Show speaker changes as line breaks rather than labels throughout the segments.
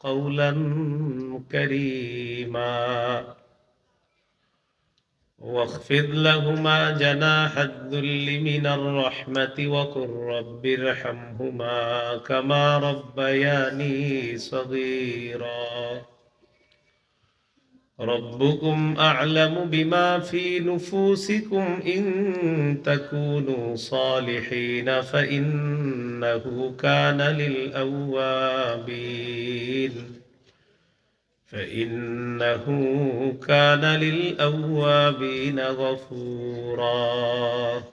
قولا كريما واخفض لهما جناح الذل من الرحمة وقل رب ارحمهما كما ربياني صغيرا ربكم أعلم بما في نفوسكم إن تكونوا صالحين فإنه كان للأوابين غفورا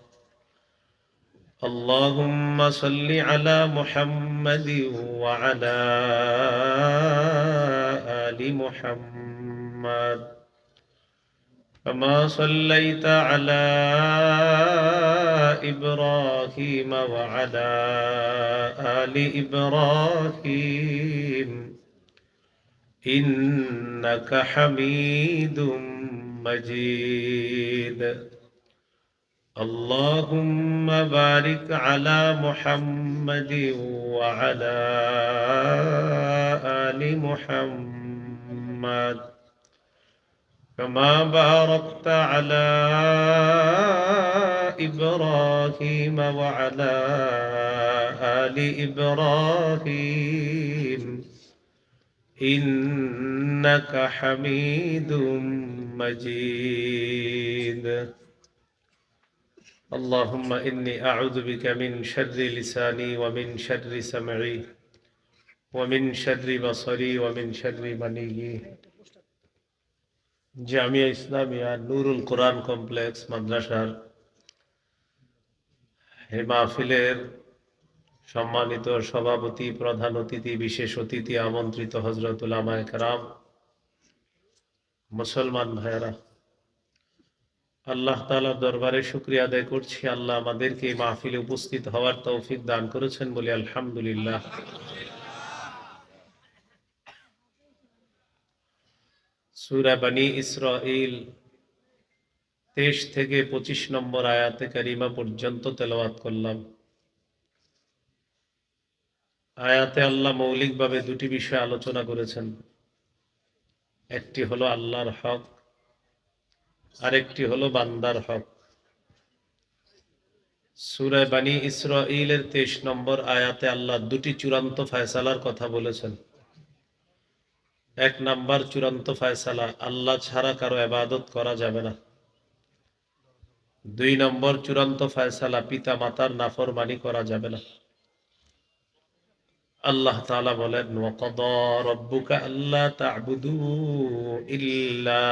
اللهم صل على محمد وعلى آل محمد كما صليت على إبراهيم وعلى آل إبراهيم إنك حميد مجيد اللهم بارك على محمد وعلى آل محمد كما باركت على إبراهيم وعلى آل إبراهيم إنك حميد مجيد اللهم إني أعوذ بك من شر لساني ومن شر سمعي ومن شر بصري ومن شر مني জামিয়া ইসলামিয়া নুরুল কোরআন complex মাদ্রাসার হে মাহফিলের সম্মানিত সভাপতি, প্রধান অতিথি, বিশেষ অতিথি, আমন্ত্রিত হযরত উলামায়ে কেরাম, মুসলমান ভাইয়েরা, আল্লাহ তাআলার দরবারে শুকরিয়া আদায় করছি। আল্লাহ আমাদেরকে এই মাহফিলে উপস্থিত হওয়ার তৌফিক দান করেছেন বলে আলহামদুলিল্লাহ। সূরা বনী ইসরাঈল 23 থেকে 25 নম্বর আয়াতে কারিমা পর্যন্ত তেলাওয়াত করলাম। আয়াতে আল্লাহ মৌলিকভাবে দুটি বিষয় আলোচনা করেছেন। একটি হলো আল্লাহর হক, আরেকটি হলো বান্দার হক। সূরা বনী ইসরাঈলের 23 নম্বর আয়াতে আল্লাহ দুটি চূড়ান্ত ফয়সালার কথা বলেছেন। এক নাম্বার চূড়ান্ত ফয়সালা, আল্লাহ ছাড়া কারো ইবাদত করা যাবে না। 2 নম্বর চূড়ান্ত ফয়সালা, পিতা মাতার নাফরমানি করা যাবে না। আল্লাহ তাআলা বলেন, ওয়াকাদা রাব্বুকা আল্লা তা'বুদু ইল্লা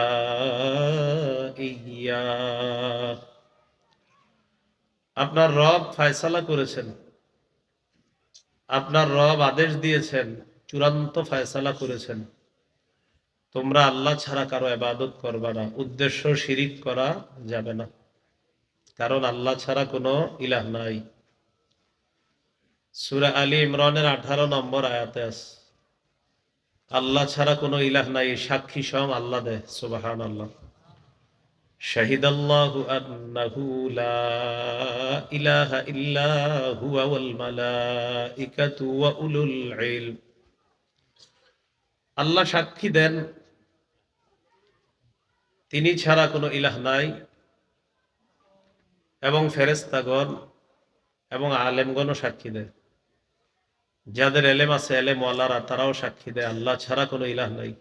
ইয়্যা। আপনার রব ফয়সালা করেছেন, আপনার রব আদেশ দিয়েছেন, চূড়ান্ত ফয়সালা করেছেন, তোমরা আল্লাহ ছাড়া কারো ইবাদত করবে না। উদ্দেশ্য শিরিক করা যাবে না, কারণ আল্লাহ ছাড়া কোনো ইলাহ নাই। সূরা আলী ইমরানের 18 নম্বর আয়াতে আছে, আল্লাহ ছাড়া কোনো ইলাহ নাই, সাক্ষী স্বয়ং আল্লাহ দেয়। সুবহানাল্লাহ। শাহিদাল্লাহু আন্নাহু লা ইলাহা ইল্লা হুয়া ওয়াল মালাইকাতু ওয়া উলুল ইলম। আল্লাহ সাক্ষী দেন তিনি ছাড়া কোনো ইলাহ নাই, এবং ফেরেশতাগণ এবং আলেমগণও সাক্ষী দেয়। যাদের এলেম আছে, এলেম ওয়ালারা, তারাও সাক্ষী দেয় আল্লাহ ছাড়া কোনো ইলাহ নাই।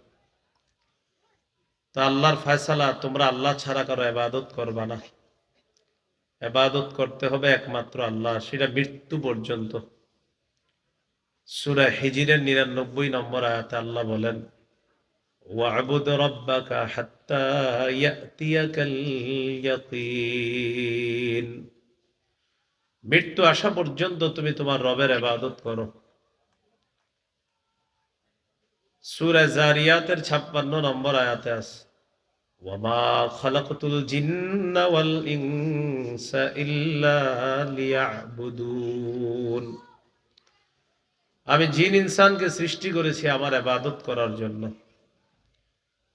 তো আল্লাহর ফয়সালা, তোমরা আল্লাহ ছাড়া কারো ইবাদত করবা না। ইবাদত করতে হবে একমাত্র আল্লাহ, সেটা মৃত্যু পর্যন্ত। সূরা হিজরের 99 নম্বর আয়াতে আল্লাহ বলেন, ওয়া'বুদ রাব্বাকা হাত্তা ইয়াতিয়াকাল ইয়াকিন। মৃত্যু আসা পর্যন্ত তুমি তোমার রবের ইবাদত করো। সূরা জারিয়াতের 56 নম্বর আয়াতে আছে, ওয়ামা খালাকতুল জিন্না ওয়াল ইনসা ইল্লা লিয়াবুদুন। আমি জিন ইনসানকে সৃষ্টি করেছি আমার ইবাদত করার জন্য।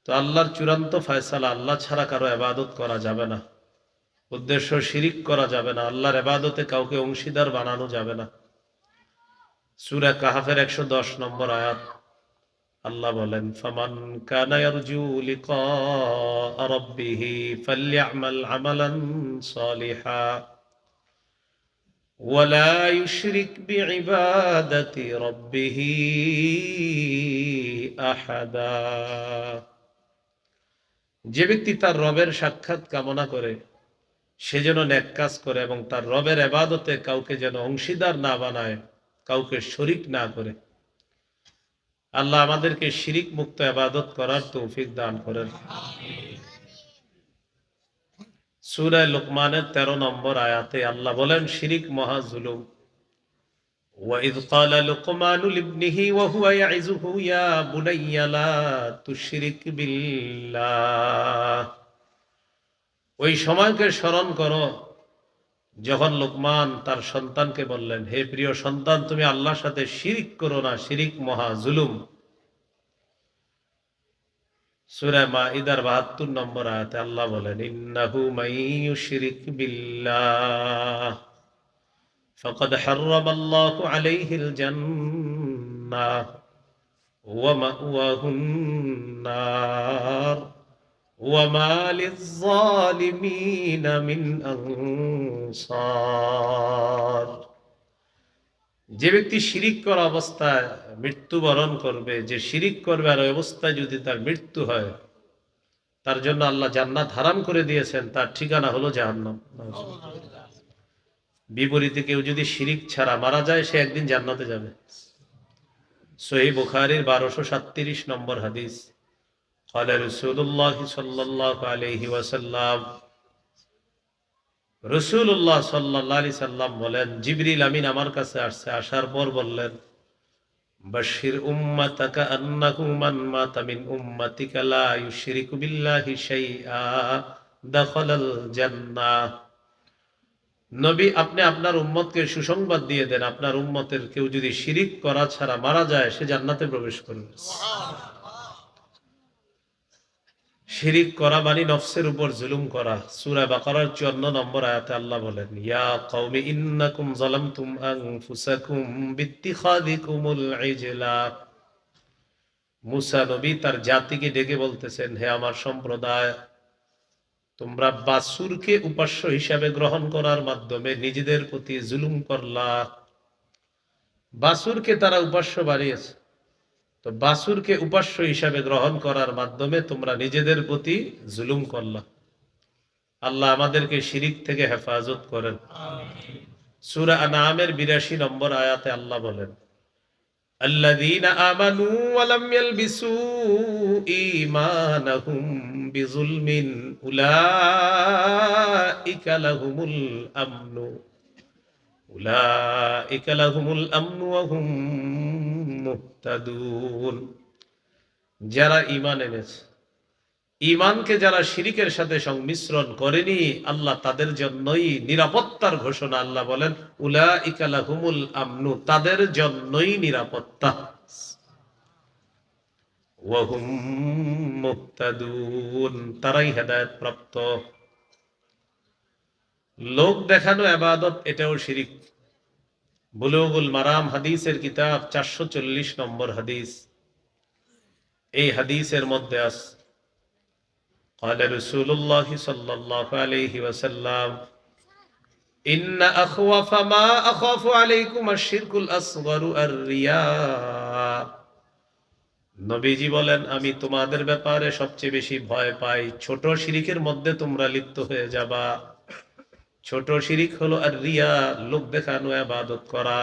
তো আল্লাহর চূড়ান্ত ফয়সালা, আল্লাহ ছাড়া কারো ইবাদত করা যাবে না। উদ্দেশ্য শিরিক করা যাবে না, আল্লাহর ইবাদতে কাউকে অংশীদার বানানো যাবে না। সূরা কাহফের 110 নম্বর আয়াত আল্লাহ বলেন, ফামান কানা ইয়ারজু লিকা রাব্বিহি ফালইআমাল আমালান সালিহা ওয়ালা ইউশরিক বিইবাদাতি রাব্বিহি আহাদা। যে ব্যক্তি তার রবের সাক্ষাৎ কামনা করে সে যেন নেক কাজ করে এবং তার রবের ইবাদতে কাউকে যেন অংশীদার না বানায়, কাউকে শরীক না করে। আল্লাহ আমাদেরকে শিরিক মুক্ত ইবাদত করার তৌফিক দান করেন। সূরা লুকমানের 13 নম্বর আয়াতে আল্লাহ বলেন, শিরিক মহা জুলুম। وَإِذْ قَالَ لُقْمَانُ لِابْنِهِ وَهُوَ يَعِظُهُ يَا بُنَيَّ لَا تُشْرِكْ بِاللَّهِ। ওই সময়কে স্মরণ করো যখন লোকমান তার সন্তানকে বললেন, হে প্রিয় সন্তান, তুমি আল্লাহর সাথে শিরিক করো না, শিরিক মহা জুলুম। সূরা মাইদার 72 নম্বর আয়াতে আল্লাহ বলেন, ইন্নাহু মাইয়ুশরিক বিল্লাহ ফাকাদ হাররামাল্লাহু আলাইহিল জান্নাহ ওয়া মাওয়াহুন নার ওয়া মা লিয-যালিমিনা মিন আনসার। যে ব্যক্তি শিরিক করা অবস্থায় মৃত্যুবরণ করবে, যে শিরিক করবে আর ওই অবস্থায় যদি তার মৃত্যু হয়, তার জন্য আল্লাহ জান্নাত হারাম করে দিয়েছেন, তার ঠিকানা হলো জাহান্নাম। বিপরীতে কেউ যদি শিরিক ছাড়া মারা যায়, সে একদিন জান্নাতে যাবে। সহিহ বুখারীর 1237 নম্বর হাদিস, قال رسول الله صلى الله عليه وسلم, রাসূলুল্লাহ সাল্লাল্লাহু আলাইহি সাল্লাম বলেন, জিবরিল আমিন আমার কাছে আসছে, আসার পর বললেন, বাশশির উম্মাতাকা আন্নাহু মান মাতা মিন উম্মাতিকা লা ইউশরিকু বিল্লাহি শাইআ দাখালাল জান্নাহ। নবী, আপনি আপনার উম্মতকে সুসংবাদ দিয়ে দেন, আপনার উম্মতের কেউ যদি শিরিক করা ছাড়া মারা যায়, সে জান্নাতে প্রবেশ করবে। শিরিক করা মানে নফসের উপর জুলুম করা। সূরা বাকারার 54 নম্বর আয়াতে আল্লাহ বলেন, ইয়া কওমি ইন্নাকুম যালামতুম আনফুসাকুম বিত্তিখাযিকুমুল ইজলা। মুসা নবী তার জাতিকে ডেকে বলতেছেন, হে আমার সম্প্রদায়, তোমরা বাছুরকে উপাস্য হিসাবে গ্রহণ করার মাধ্যমে নিজেদের প্রতি জুলুম করলা। বাছুরকে তারা উপাস্য বানিয়েছে, তো বাছুরকে উপাস্য হিসাবে গ্রহণ করার মাধ্যমে তোমরা নিজেদের প্রতি জুলুম করলা। আল্লাহ আমাদেরকে শিরিক থেকে হেফাজত করেন। সূরা আনআমের 82 নম্বর আয়াতে আল্লাহ বলেন, আল্লাযীনা আমানু ওয়া লাম ইয়ালবিসু ঈমানাহুম বিযুলমিন উলাইকা লাহুমুল আমনু ওয়া হুম মুহতাদুন। যারা ঈমান এনেছে, ঈমানকে যারা শিরিকের সাথে সংমিশ্রণ করেনি, আল্লাহ তাদের জন্যই নিরাপত্তার ঘোষণা। আল্লাহ বলেন, উলাইকা লাহুমুল আমনু, তাদের জন্যই নিরাপত্তা, ওয়া হুম মুহতাদুন, তারাই হেদায়েত প্রাপ্ত। লোক দেখানো ইবাদত, এটাও শিরিক। বুলুগুল মারাম হাদিসের কিতাব 440 নম্বর হাদিস। এই হাদিসের মধ্যে আছে, قال رسول الله صلى الله عليه وسلم, إن أخوف ما أخاف عليكم الشرك الأصغر الرياء। নবীজি বলেন, আমি তোমাদের ব্যাপারে সবচেয়ে বেশি ভয় পাই ছোট শিরিকের মধ্যে তোমরা লিপ্ত হয়ে যাবা। ছোট শিরিক হলো আর রিয়া, লোক দেখানো ইবাদত করা।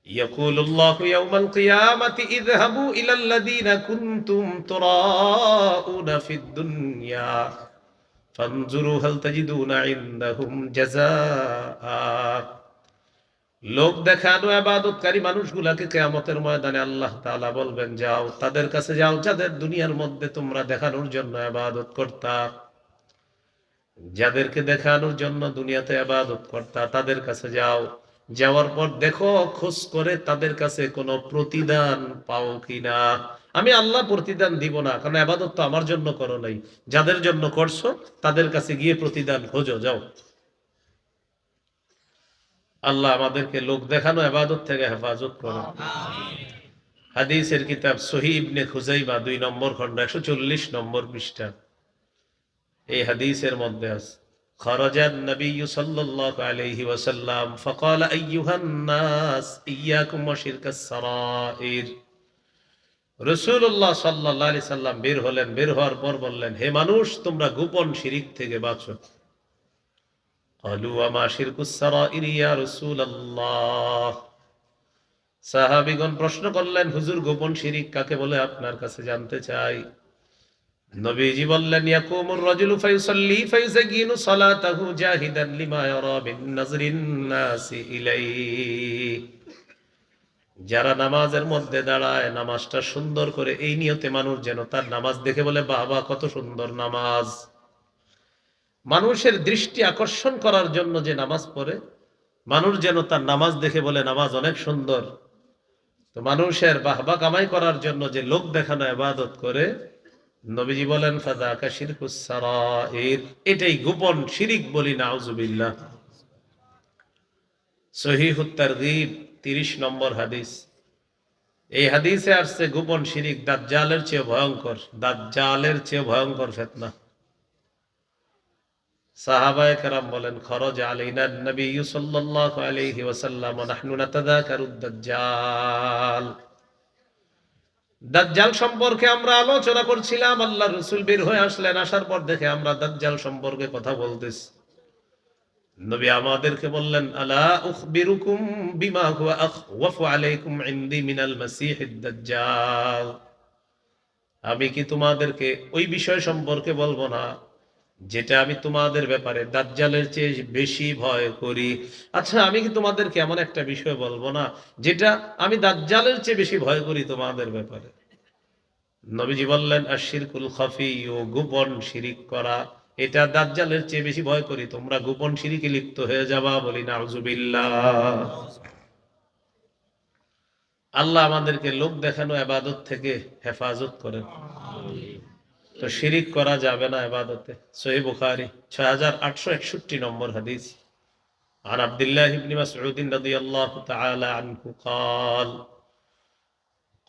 ইয়াকুলুল্লাহু ইয়াওমাল কিয়ামাতি ইযহাবু ইলাল্লাযীনা কুনতুম তুরাউনা ফিদ দুনিয়া ফানজুরু হাল তাজিদুনা ইনদাহুম জাযাআ। লোক দেখানো ইবাদতকারী মানুষগুলাকে কিয়ামতের ময়দানে আল্লাহ তাআলা বলবেন, যাও তাদের কাছে যাও, যাদের দুনিয়ার মধ্যে তোমরা দেখানোর জন্য ইবাদত করতা। যাদেরকে দেখানোর জন্য দুনিয়াতে ইবাদত করতা, তাদের কাছে যাও, যাওয়ার পর দেখো খোঁজ করে তাদের কাছে কোনো প্রতিদান পাও কিনা। আমি আল্লাহ প্রতিদান দিব না, কারণ ইবাদত তো আমার জন্য করো নাই, যাদের জন্য করছো তাদের কাছে গিয়ে প্রতিদান খোঁজো, যাও। আল্লাহ আমাদেরকে লোক দেখানো ইবাদত থেকে হেফাজত করো। হাদিসের কিতাব সহিহ ইবনে খুজাইমা 2 নম্বর খণ্ড 140 নম্বর পৃষ্ঠা এই হাদিসের মধ্যে আছে خرج النبي صلى الله عليه وسلم فقال أيها الناس إياكم وشرك السرائر রাসূলুল্লাহ সাল্লাল্লাহু আলাইহি সাল্লাম বের হলেন বের হওয়ার পর বললেন হে মানুষ তোমরা গোপন শিরক থেকে বাঁচো قالوا وما شرك السرائر يا رسول الله সাহাবীগণ প্রশ্ন করলেন হুজুর গোপন শিরক কাকে বলে আপনার কাছে জানতে চাই নবীজি বললেন ইয়াকুমুর রাজুলু ফায়ুসাল্লি ফায়ুযায়িনু সালাতাহু জাহিদান লিমা ইয়ারা মিন নাজরিন নাসি ইলাইহি যারা নামাজের মধ্যে দাঁড়ায় নামাজটা সুন্দর করে এই নিয়তে মানুষ যেন তার নামাজ দেখে বলে বাবা কত সুন্দর নামাজ মানুষের দৃষ্টি আকর্ষণ করার জন্য যে নামাজ পড়ে মানুষ যেন তার নামাজ দেখে বলে নামাজ অনেক সুন্দর তো মানুষের বাহবা কামাই করার জন্য যে লোক দেখানো ইবাদত করে নবীজি বলেন ফাযাকা শিরকুস সারাইর এটাই গোপন শিরিক বলি নাউজুবিল্লাহ সহিহুত তারগীব 30 নম্বর হাদিস এই হাদিসে আসছে গোপন শিরিক দাজ্জালের চেয়ে ভয়ঙ্কর ফিতনা সাহাবায়ে কেরাম বলেন খরজ আলাইনা নবী সাল্লাল্লাহু আলাইহি ওয়াসাল্লাম ওয়া নাহনু নাতাযাকারুদ দাজ্জাল দাজ্জাল সম্পর্কে আমরা আলোচনা করছিলাম আল্লাহর রাসূল বের হয়ে আসলেন আসার পর দেখে আমরা দাজ্জাল সম্পর্কে কথা বলতেছি নবী আমাদেরকে বললেন আলা উখবিরুকুম বিমা হুয়া আখওয়াফু আলাইকুম ইনদি মিনাল মাসিহিদ দাজ্জাল আমি কি তোমাদেরকে ওই বিষয় সম্পর্কে বলবো না যেটা আমি তোমাদের ব্যাপারে দাজ্জালের চেয়ে বেশি ভয় করি আচ্ছা আমি কি তোমাদেরকে এমন একটা বিষয় বলবো না যেটা আমি দাজ্জালের চেয়ে বেশি ভয় করি তোমাদের ব্যাপারে নবীজি বললেন আশিরকুল খাফি ও গোপন শিরিক করা এটা দাজ্জালের চেয়ে বেশি ভয় করি তোমরা গোপন শিরিকে লিপ্ত হয়ে যাবা বলি নাউজুবিল্লাহ আল্লাহ আমাদেরকে লোক দেখানো ইবাদত থেকে হেফাজত করেন তো শিরিক করা যাবে না ইবাদতে সহিহ বুখারী 6861 নম্বর হাদিস عن عبد الله بن مسعود رضي الله تعالى عنه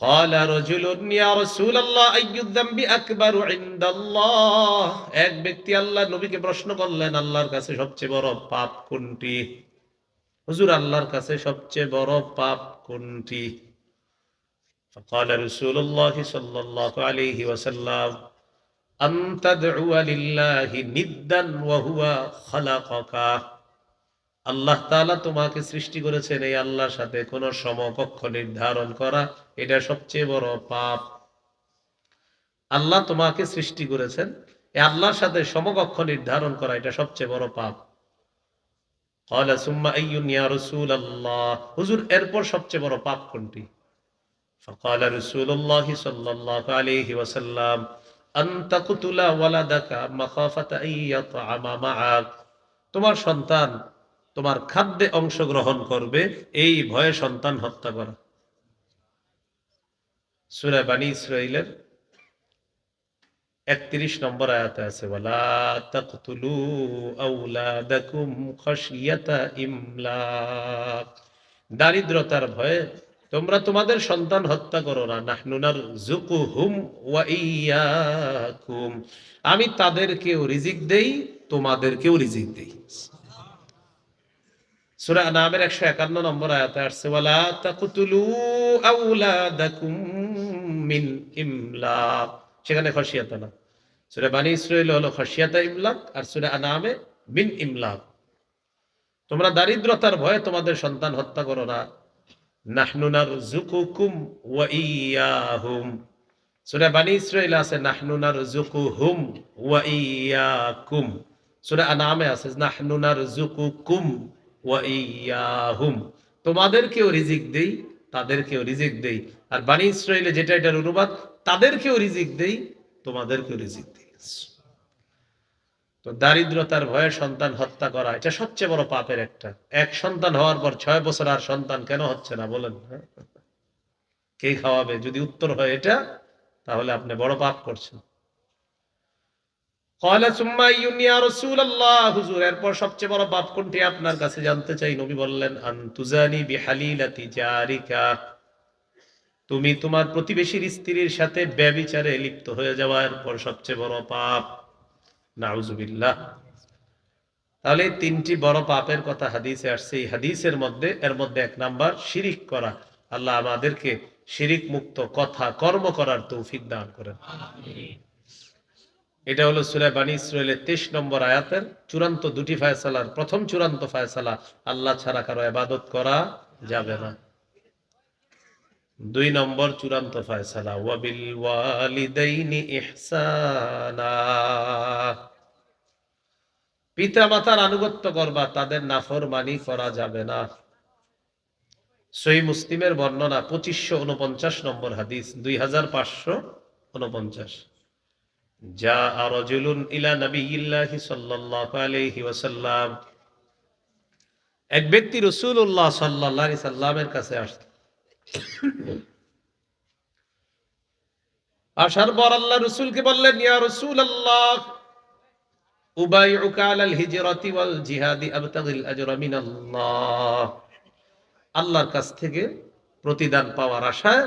قال رجل يا رسول الله أي الذنب أكبر عند الله এক ব্যক্তি আল্লাহর নবীকে প্রশ্ন করলেন আল্লাহর কাছে সবচেয়ে বড় পাপ কোনটি হুজুর আল্লাহর কাছে সবচেয়ে বড় পাপ কোনটি فقال رسول الله صلى الله عليه وسلم أن تدعو لله ندا وهو خلقك আল্লাহ তাআলা তোমাকে সৃষ্টি করেছেন এই আল্লাহর সাথে কোন সমকক্ষ নির্ধারণ করা এটা সবচেয়ে বড় পাপ আল্লাহ তোমাকে সৃষ্টি করেছেন এই আল্লাহর সাথে সমকক্ষ নির্ধারণ করা এটা সবচেয়ে বড় পাপ قال ثم أي يا رسول الله হুজুর এরপর সবচেয়ে বড় পাপ কোনটি فقال رسول الله صلى الله عليه وسلم أن تقتل ولدك مخافة أن يطعم معك তোমার সন্তান তোমার খাদ্যে অংশগ্রহণ করবে এই ভয়ে সন্তান হত্যা করা সূরা বনী ইসরাঈলের 31 নম্বর আয়াতে আছে ওয়ালা তাকতুলু আওলাদাকুম খাশিয়াতা ইমলাক দারিদ্রতার ভয়ে তোমরা তোমাদের সন্তান হত্যা করো না নাহনু নারযুকুহুম ওয়া ইয়্যাকুম আমি তাদেরকেও রিজিক দেই তোমাদেরকেও রিজিক দেই সূরা আনামের 151 নম্বর আয়াতে আছে ওয়ালা তাকতুলু আওলাদাকুম মিন ইমলাক সেখানে খাশিয়াতা না সূরা বনী ইসরাঈল হলো খাশিয়াতা ইমলাক আর সূরা আনামে মিন ইমলাক তোমরা দারিদ্রতার ভয়ে তোমাদের সন্তান হত্যা করো না নাহনু নারযুকুকুম ওয়া ইয়্যাহুম সূরা বনী ইসরাঈল আছে নাহনু নারযুকুহুম ওয়া ইয়্যাকুম সূরা আনামে আছে নাহনু নারযুকুকুম ওয়া ইয়্যাহুম তোমাদেরকেও রিজিক দেই তাদেরকেও রিজিক দেই আর বনী ইসরাঈলে যেটা এটার অনুবাদ তাদেরকেও রিজিক দেই তোমাদেরকেও রিজিক দেই তো দারিদ্রতার ভয়ে সন্তান হত্যা করা এটা সবচেয়ে বড় পাপের একটা এক সন্তান হওয়ার পর 6 বছর আর সন্তান কেন হচ্ছে না বলেন কে খাওয়াবে যদি উত্তর হয় এটা তাহলে আপনি বড় পাপ করছেন قال ثم يا رسول الله হুজুর এরপর সবচেয়ে বড় পাপ কোনটি আপনার কাছে জানতে চাই নবী বললেন আন তুজানি বিহালিলাতি জারিকা তুমি তোমার প্রতিবেশীর স্ত্রীর সাথে ব্যভিচারে লিপ্ত হয়ে যাওয়ার পর সবচেয়ে বড় পাপ। নাউজুবিল্লাহ। তাহলে এই তিনটি বড় পাপের কথা হাদিসে আসছে। এই হাদিসের মধ্যে এর মধ্যে এক নাম্বার শিরিক করা। আল্লাহ আমাদেরকে শিরিক মুক্ত কথা কর্ম করার তৌফিক দান করেন। এটা হলো সূরা বানী ইসরাঈলের 23 নম্বর আয়াতের চূড়ান্ত দুটি ফায়সালার প্রথম চূড়ান্ত ফায়সালা, আল্লাহ ছাড়া কারো ইবাদত করা যাবে না। 2 নম্বর চূড়ান্ত ফায়সালা, ওয়াবিল ওয়ালিদাইনি ইহসানা, পিতা মাতার আনুগত্য করবা, তাদের নাফরমানি করা যাবে না। সহিহ মুসলিমের বর্ণনা 2549 নম্বর হাদিস, 2549। জাআ রাজুলুন ইলা নবিয়্যিল্লাহি সাল্লাল্লাহু আলাইহি ওয়াসাল্লাম, এক ব্যক্তি রাসূলুল্লাহ সাল্লাল্লাহু আলাইহি সাল্লামের কাছে আসলেন। আসার পর আল্লাহ রাসূলকে বললেন, ইয়া রাসূলুল্লাহ, উবাইউকা আলাল হিজরাতি ওয়াল জিহাদি আবতাগিল আজরা মিনাল্লাহ, আল্লাহর কাছ থেকে প্রতিদান পাওয়ার আশায়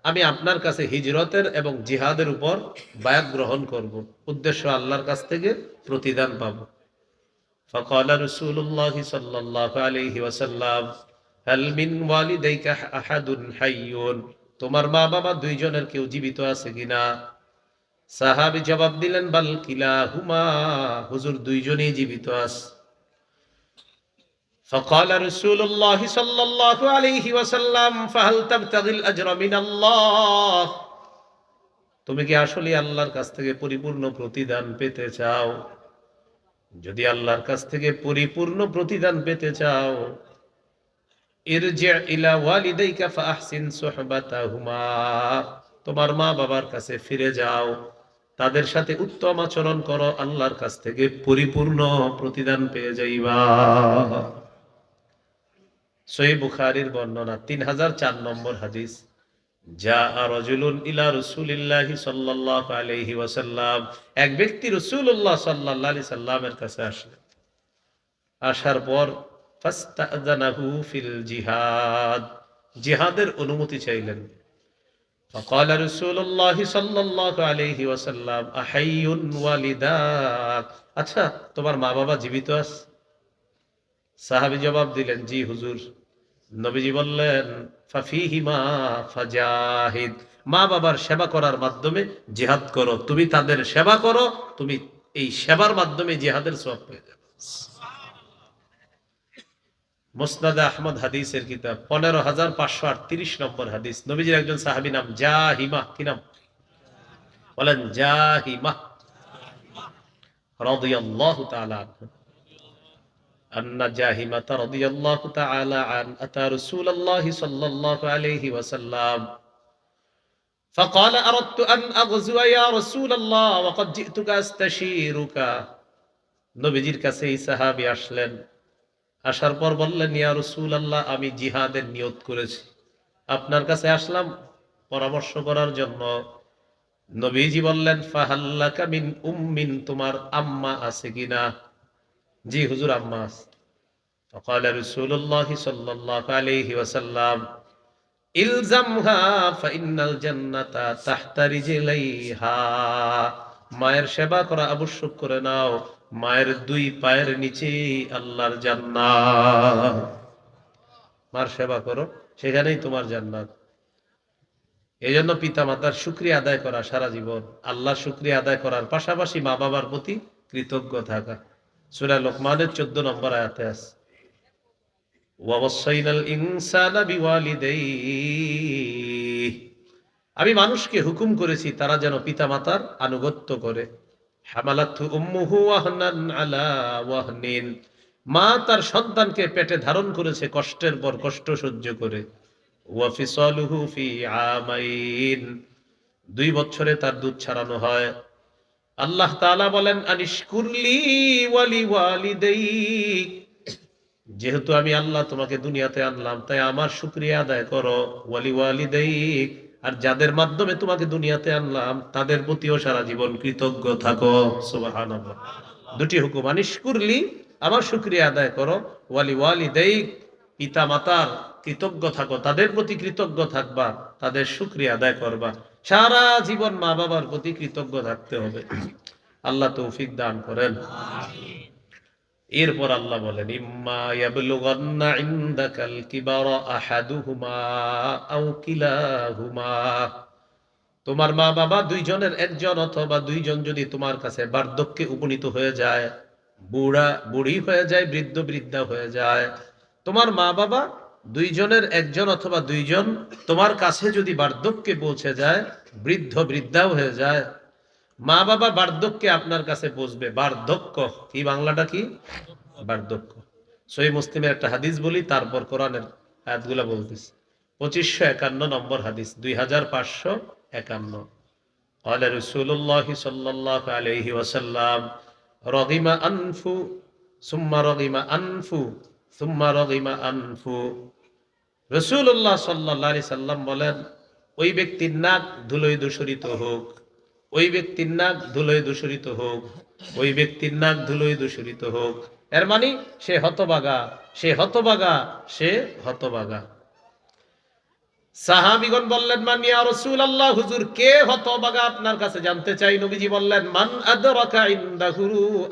আমি আপনার কাছে হিজরতের এবং জিহাদের উপর বায়াত গ্রহণ করব, উদ্দেশ্য আল্লাহর কাছ থেকে প্রতিদান পাব। فقال رسول الله صلى الله عليه وسلم هل من والديك احد حي, তোমার মা বাবা দুইজনের কেউ জীবিত আছে কিনা? সাহাবী জবাব দিলেন, বাল কিলাহুমা, হুজুর দুইজনই জীবিত আছে। فقال رسول الله صلى الله عليه وسلم فهل تبتغي الاجر من الله, তুমি কি আসলে আল্লাহর কাছ থেকে পরিপূর্ণ প্রতিদান পেতে চাও? যদি আল্লাহর কাছ থেকে পরিপূর্ণ প্রতিদান পেতে চাও, ইরজি ইলা ওয়ালিদাইকা ফাহসিন সুহবাতাহুমা, তোমার মা বাবার কাছে ফিরে যাও, তাদের সাথে উত্তম আচরণ করো, আল্লাহর কাছ থেকে পরিপূর্ণ প্রতিদান পেয়ে যাইবা। সহিহ বুখারীর বর্ণনা 3004 নম্বর হাদিস। জাআ রাজুলুন ইলা রাসূলিল্লাহি সাল্লাল্লাহু আলাইহি ওয়াসাল্লাম, এক ব্যক্তি রাসূলুল্লাহ সাল্লাল্লাহু আলাইহি সাল্লামের কাছে আসলেন। আসার পর ফাস্তাযানাহু ফিল জিহাদ, জিহাদের অনুমতি চাইলেন। فقال رسول الله صلى الله عليه وسلم احي والداك, আচ্ছা তোমার মা বাবা জীবিত আছে? সাহাবী জবাব দিলেন, জি হুজুর। নবীজি বললেন, ফাফিহিমা ফাজাহিদ, মা বাবার সেবা করার মাধ্যমে জিহাদ করো, তুমি তাদের সেবা করো, তুমি এই সেবার মাধ্যমে জিহাদের সওয়াব পেয়ে যাবে। মুসনাদে আহমদ হাদিসের কিতাব 15538 নম্বর হাদিস। নবীজির একজন সাহাবী নাম জাহিমা, কি নাম বলেন? জাহিমা রাদিয়াল্লাহু তাআলা আনহু। أن جاهمة رضي الله تعالى عنه أتى رسول الله صلى الله عليه وسلم فقال أردت أن أغزو يا رسول الله وقد جئتك أستشيرك, নবীজির কাছে এই সাহাবী আসলেন। আসার পর বললেন, ইয়া রাসূলুল্লাহ, আমি জিহাদের নিয়ত করেছি, আপনার কাছে আসলাম পরামর্শ করার জন্য। নবীজি বললেন, ফাহাল্লাকা মিন উম্মিন, তোমার আম্মা আছে কিনা? জি হুজুর, আম্মা আছে। فقال رسول الله صلى الله عليه وسلم ইলজামহা ফাইন্নাল জান্নাতা তাহতা রিজলাইহা, মায়ের সেবা করা আবশ্যক করে নাও, মায়ের দুই পায়ের নিচে আল্লাহর জান্নাত। মার সেবা করো, সেখানেই তোমার জান্নাত। এই জন্য পিতা মাতার শুকরিয়া আদায় করা সারা জীবন, আল্লাহর শুকরিয়া আদায় করার পাশাপাশি মা বাবার প্রতি কৃতজ্ঞ থাকা। সূরা লোকমানের 14 নম্বর আয়াতে আছে, ওয়াসাইনাল ইনসানা বিওয়ালিদাইহি, আমি মানুষকে হুকুম করেছি তারা যেন পিতা মাতার আনুগত্য করে। হামালাতহু উম্মুহু ওয়াহনান আলা ওয়াহনিন, মা তার সন্তানকে পেটে ধারণ করেছে কষ্টের পর কষ্ট সহ্য করে। ওয়া ফিসালুহু ফি আমাইন, 2 বছরে তার দুধ ছাড়ানো হয়। আল্লাহ তাআলা বলেন, আনিশকুরলি ওয়ালি ওয়ালিদাইক, যেহেতু আমি আল্লাহ তোমাকে দুনিয়াতে আনলাম, তাই আমার শুকরিয়া আদায় করো। ওয়ালি ওয়ালিদাইক, আর যাদের মাধ্যমে তোমাকে দুনিয়াতে আনলাম তাদের প্রতিও সারা জীবন কৃতজ্ঞ থাকো। সুবহানাল্লাহ। দুটি হুকুম, আনিশকুরলি, আমার শুকরিয়া আদায় করো, ওয়ালি ওয়ালিদাইক, পিতা মাতার কৃতজ্ঞ থাকো, তাদের প্রতি কৃতজ্ঞ থাকবা, তাদের শুকরিয়া আদায় করবা। সারা জীবন মা বাবার প্রতি কৃতজ্ঞ থাকতে হবে। আল্লাহ তৌফিক দান করেন। এরপর আল্লাহ বলেন, ইম্মা ইয়াবলুগান্না ইনদাকাল কিবারা আহাদুহুমা আও কিলাহুমা, তোমার মা বাবা দুইজনের একজন অথবা দুইজন যদি তোমার কাছে বার্ধক্যে উপনীত হয়ে যায়, বুড়া বুড়ি হয়ে যায়, বৃদ্ধ বৃদ্ধা হয়ে যায়, তোমার মা বাবা দুইজনের একজন অথবা দুইজন তোমার কাছে যদি বার্ধক্যে পৌঁছে যায়, বৃদ্ধ বৃদ্ধাও হয়ে যায়, মা বাবা বার্ধক্যে আপনার কাছে পৌঁছবে। বার্ধক্য কি, বাংলাটা কি? বার্ধক্য। সহিহ মুসলিমের একটা হাদিস বলি, তারপর কোরআনের আয়াতগুলা বলতেছি। 2551 নম্বর হাদিস, 2551। قال رسول الله صلى الله عليه وسلم رغم أنف ثم رغم أنف ثم رغم أنف। রাসূলুল্লাহ সাল্লাল্লাহু আলাইহি সাল্লাম বলেন, ওই ব্যক্তির নাক ধুলোয় দূষিত হোক, ওই ব্যক্তির নাক ধুলোয় দূষিত হোক, ওই ব্যক্তির নাক ধুলোয় দূষিত হোক। এর মানে সে হতভাগা, সে হতভাগা, সে হতভাগা। সাহাবীগণ বললেন, মান ইয়া রাসূলুল্লাহ, হুজুর কে হতভাগা আপনার কাছে জানতে চাই। নবীজি বললেন, মান আদরাকা ইনদাহু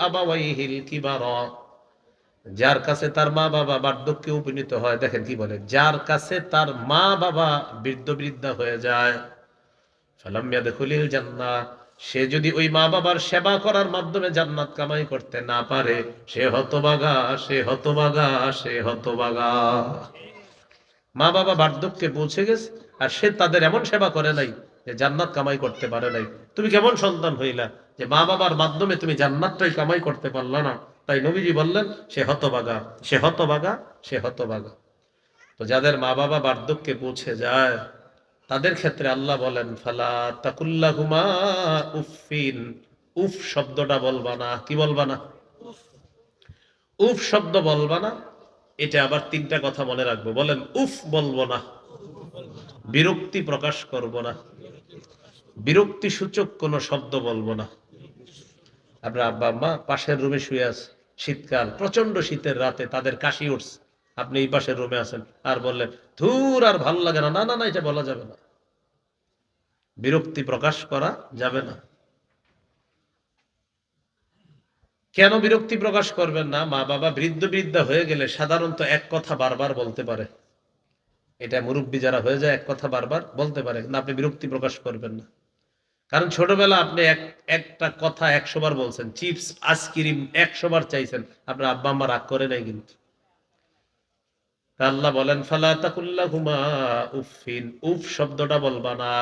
আবাওয়াইহিল কিবারা, যার কাছে তার মা বাবা বার্ধক্যে উপনীত হয়। দেখেন কি বলে, যার কাছে তার মা বাবা বৃদ্ধ বৃদ্ধা হয়ে যায়, ফালাম ইয়াদখুলিল জান্নাহ, সে যদি ওই মা বাবার সেবা করার মাধ্যমে জান্নাত কামাই করতে না পারে, সে হতভাগা, সে হতভাগা, সে হতভাগা। মা বাবা বার্ধক্যে পৌঁছে গেছে আর সে তাদের এমন সেবা করে নাই যে জান্নাত কামাই করতে পারে নাই। তুমি কেমন সন্তান হইলা যে মা বাবার মাধ্যমে তুমি জান্নাতটাই কামাই করতে পারলা না? তাই নবীজি বললেন, সে হতভাগা, সে হতভাগা, সে হতভাগা। তো যাদের মা বাবা বার্ধক্যে পৌঁছে যায়, তাদের ক্ষেত্রে আল্লাহ বলেন, ফালা তাকুল্লাহুমা উফিন, উফ শব্দটা বলবা না। কি বলবা না? উফ শব্দ বলবা না। এটা আবার তিনটা কথা মনে রাখবো। বলেন, উফ বলবো না, বিরক্তি প্রকাশ করব না, বিরক্তি সূচক কোন শব্দ বলবো না। আপনার আব্বা আম্মা পাশের রুমে শুয়ে আছে, শীতকাল, প্রচন্ড শীতের রাতে তাদের কাশি উঠছে, আপনি এই পাশের রুমে আছেন আর বললেন, ধুর আর ভাল লাগে না, না না না, এটা বলা যাবে না, বিরক্তি প্রকাশ করা যাবে না। কেন বিরক্তি প্রকাশ করবেন না? মা বাবা বৃদ্ধ বৃদ্ধা হয়ে গেলে সাধারণত এক কথা বারবার বলতে পারে। এটা মুরব্বী যারা হয়ে যায় এক কথা বারবার বলতে পারে, না আপনি বিরক্তি প্রকাশ করবেন না। কারণ ছোটবেলা আপনি একটা কথা 100 বার বলছেন, চিপস আইসক্রিম 100 বার চাইছেন, আপনার আব্বা আম্মা রাগ করে নাই কিন্তু। আল্লাহ বলেন, ফালা তাকুল্লাহুমা উফিন, উফ শব্দটা বলবা না।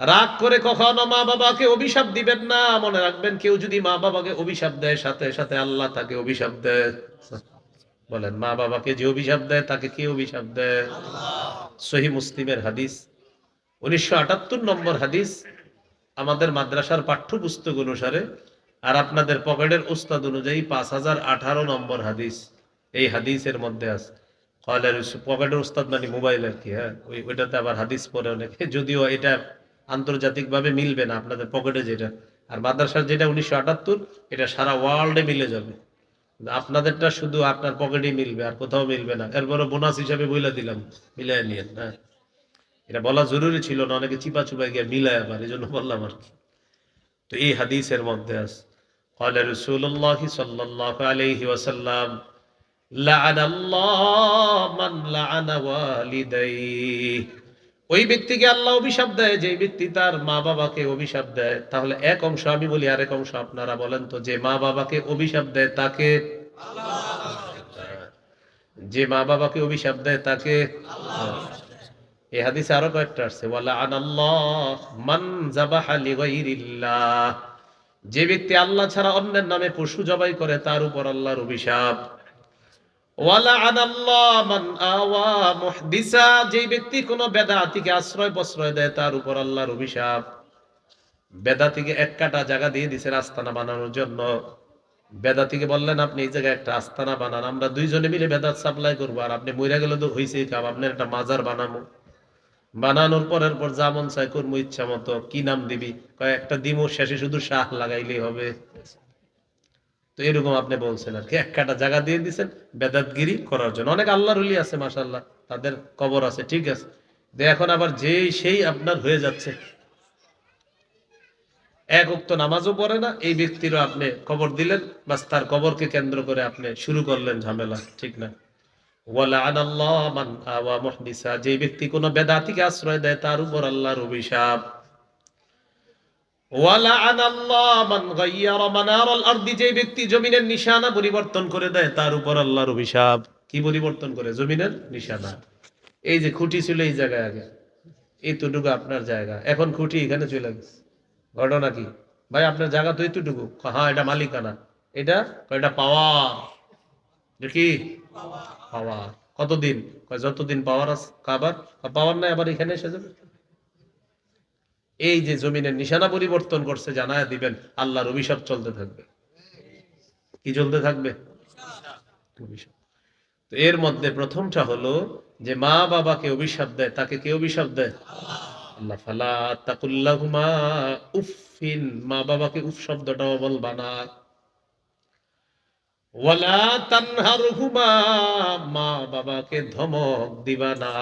রাগ করে কখনো মা বাবাকে অভিশাপ দিবেন না। মনে রাখবেন, কেউ যদি মা বাবাকে অভিশাপ দেয়, সাথে সাথে আল্লাহ তাকে অভিশাপ দেয়। বলেন, মা বাবাকে যে অভিশাপ দেয় তাকে কে অভিশাপ দেয়? সহিহ মুসলিমের হাদিস, 1978 নম্বর হাদিস, আমাদের মাদ্রাসার পাঠ্যপুস্তক অনুসারে আর আপনাদের পকেটের উস্তাদ অনুযায়ী 5018 নম্বর হাদিস। এই হাদিসের মধ্যে আছে, পকেটের উস্তাদ মানে মোবাইল আর কি, হ্যাঁ, ওইটাতে আবার হাদিস পড়ে অনেকে, যদিও এটা আন্তর্জাতিকভাবে মিলবে না আপনাদের পকেটে যেটা, আর মাদ্রাসার যেটা 1978, এটা সারা ওয়ার্ল্ডে মিলে যাবে। আপনাদেরটা শুধু আপনার পকেটেই মিলবে, আর কোথাও মিলবে না। এরপরে বোনাস হিসাবে বইলা দিলাম, মিলাই নিয়েন। হ্যাঁ, এটা বলা জরুরি ছিল না, অনেকে চিপা চুপা গিয়ে মিলায় আবার, এই জন্য বললাম আর কি। তো এই হাদিসের মধ্যে আছে, قال رسول الله صلى الله عليه وسلم لعن الله من لعن والديه। ওই ব্যক্তিকে আল্লাহ অভিশাপ দেয় যে ব্যক্তি তার মা বাবাকে অভিশাপ দেয়। তাহলে এক অংশ আমি বলি, আরেক অংশ আপনারা বলেন তো, যে মা বাবাকে অভিশাপ দেয় তাকে আল্লাহ, যে মা বাবাকে অভিশাপ দেয় তাকে আল্লাহ। এই হাদিসে আরো কয়েকটা আসছে, ওয়ালা আনাল্লাহ মান যাবাহা লিগাইরিল্লাহ, যে ব্যক্তি আল্লাহ ছাড়া অন্যের নামে পশু জবাই করে তার উপর আল্লাহর অভিশাপ। ওয়ালা আনাল্লাহ মান আওয়া মুহদিসা, যে ব্যক্তি কোন বেদাতীকে আশ্রয় প্রশ্রয় দেয় তার উপর আল্লাহর অভিশাপ। বেদাতীকে এক কাটা জায়গা দিয়ে দিয়েছেন আস্তানা বানানোর জন্য। বেদাতীকে বললেন, আপনি এই জায়গায় একটা আস্তানা বানান, আমরা দুইজনে মিলে বেদাত সাপ্লাই করবো, আর আপনি মইরা গেলে তো হইছেই কাম, আপনার একটা মাজার বানাবো। বানানোর পরের পর যা মন চাই করবো ইচ্ছা মতো। কি নাম দিবি? কয়েকটা দিমো, শেষে শুধু শাহ লাগাইলেই হবে। তো এরকম আপনি বলছেন আর কি, এক কাটা জায়গা দিয়ে দিচ্ছেন বেদাতগিরি করার জন্য। অনেক আল্লাহর ওলি আছে মাশাআল্লাহ, তাদের কবর আছে, ঠিক আছে। এখন আবার যেই সেই আপনার হয়ে যাচ্ছে, এক ওয়াক্ত নামাজও পড়ে না এই ব্যক্তিরও আপনি কবর দিলেন, বাস তার কবরকে কেন্দ্র করে আপনি শুরু করলেন ঝামেলা, ঠিক না? ওয়ালাআনাল্লাহ মান আওয়া মুহদিসা, যে ব্যক্তি কোনো বেদাতিকে আশ্রয় দেয় তার উপর আল্লাহর অভিশাপ। ওয়ালাআনাল্লাহ মান গায়্যারা মানারাল আরদি, যে ব্যক্তি জমিনের নিশানা পরিবর্তন করে দেয় তার উপর আল্লাহর অভিশাপ। কি পরিবর্তন করে? জমিনের নিশানা। এই যে খুঁটি ছিল এই জায়গায় আগে, এইটুকু আপনার জায়গা, এখন খুঁটি এখানে চলে গেছে। ঘটনা কি ভাই? আপনার জায়গা তো এইটুকু। হ্যাঁ, এটা মালিকানা। এটা এটা পাওয়ার। কি পাওয়ার? কতদিন? যতদিন পাওয়ার আছে। আবার পাওয়ার নাই আবার এখানে এসে যাবে। এই যে জমিনের নিশানা পরিবর্তন করছে, জানায় দিবেন আল্লাহর অভিশাপ চলতে থাকবে। কি চলতে থাকবে? অভিশাপ। তো এর মধ্যে প্রথমটা হলো যে মা বাবাকে অভিশাপ দেয়, তাকে কে অভিশাপ দেয়? আল্লাহ। ফালা তাকুল্লাহুমা উফিন, মা বাবাকে উফ শব্দটাও বলবা না। ওয়ালা তানহারহুমা, মা বাবাকে ধমক দিবা না।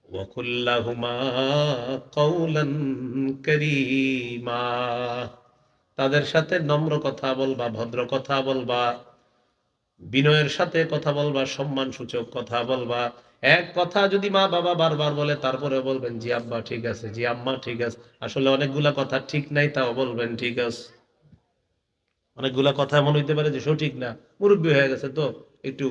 ওয়াকুল্লাহুমা কাওলান কারীমা, তাদের সাথে নম্র কথা বলবা, ভদ্র কথা বলবা, বিনয়ের সাথে কথা বলবা, সম্মান সূচক কথা বলবা। এক কথা যদি মা বাবা বারবার বলে তারপরে বলবেন জি আব্বা ঠিক আছে, জি আম্মা ঠিক আছে। আসলে অনেকগুলা কথা ঠিক নাই, তাও বলবেন ঠিক আছে। অনেকগুলা কথা এমন হইতে পারে যে সঠিক না, মুরব্বী হয়ে গেছে তো একটু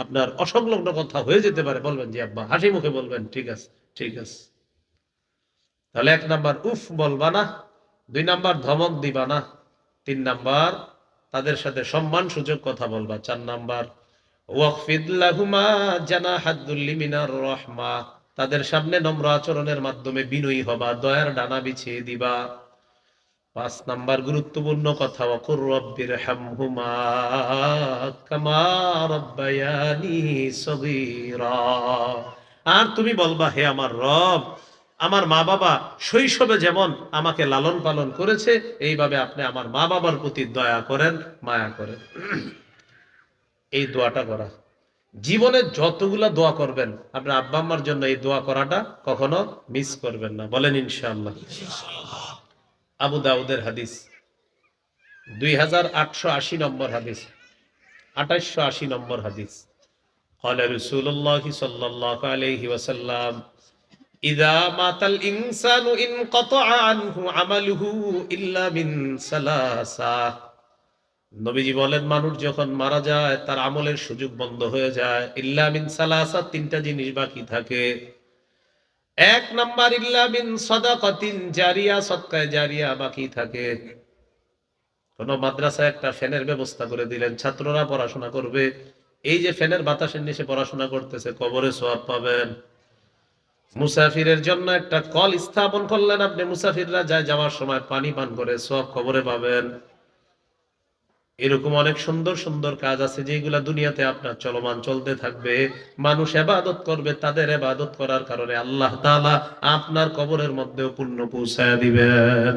আপনার অসংলগ্ন কথা হয়ে যেতে পারে, বলবেন জি আব্বা, হাসি মুখে বলবেন ঠিক আছে, ঠিক আছে। তাহলে এক নাম্বার উফ বলবা না, দুই নাম্বার ধমক দিবা না, তিন নাম্বার তাদের সাথে সম্মান সূচক কথা বলবা, চার নাম্বার ওয়াকফিদ লাহুমা জানাহাদ যুল্লি মিনার রাহমা, তাদের সামনে নম্র আচরণের মাধ্যমে বিনয়ী হবা, দয়ার ডানা বিছিয়ে দিবা। পাঁচ নাম্বার গুরুত্বপূর্ণ কথা, ওয়াকুর রব্বির হামহুমা কামা রাব্বায়ানি সগীরা, আর তুমি বলবা হে আমার রব, আমার মা বাবা শৈশবে যেমন আমাকে লালন পালন করেছে এইভাবে আপনি আমার মা বাবার প্রতি দয়া করেন, মায়া করেন। এই দোয়াটা করা, জীবনে যতগুলা দোয়া করবেন আপনার আব্বা আম্মার জন্য এই দোয়া করাটা কখনো মিস করবেন না, বলেন ইনশাআল্লাহ। আবু দাউদের হাদিস 2880 নম্বর হাদিস, 2880 নম্বর হাদিস। قال رسول الله صلى الله عليه وسلم إذا مات الإنسان انقطع عنه عمله إلا من ثلاثة, নবীজি বলেন মানুষ যখন মারা যায় তার আমলের সুযোগ বন্ধ হয়ে যায়, ইল্লা মিন সালাসা, তিনটা জিনিস বাকি থাকে। এক নাম্বার ইল্লা মিন সাদাকাতিন জারিয়া, সদকায়ে জারিয়া বাকি থাকে। কোন মাদ্রাসায় একটা ফ্যানের ব্যবস্থা করে দিলেন, ছাত্ররা পড়াশোনা করবে, এই যে ফ্যানের বাতাসের নিচে পড়াশোনা করতেছে কবরে সওয়াব পাবেন। মুসাফিরের জন্য একটা কল স্থাপন করলেন আপনি, মুসাফিররা যায় যাওয়ার সময় পানি পান করে, সওয়াব কবরে পাবেন। এরকম অনেক সুন্দর সুন্দর কাজ আছে যেগুলা দুনিয়াতে আপনার চলমান চলতে থাকবে। মানুষ ইবাদত করবে, তাদের ইবাদত করার কারণে আল্লাহ তাআলা আপনার কবরের মধ্যেও পুণ্য পৌঁছায়া দিবেন।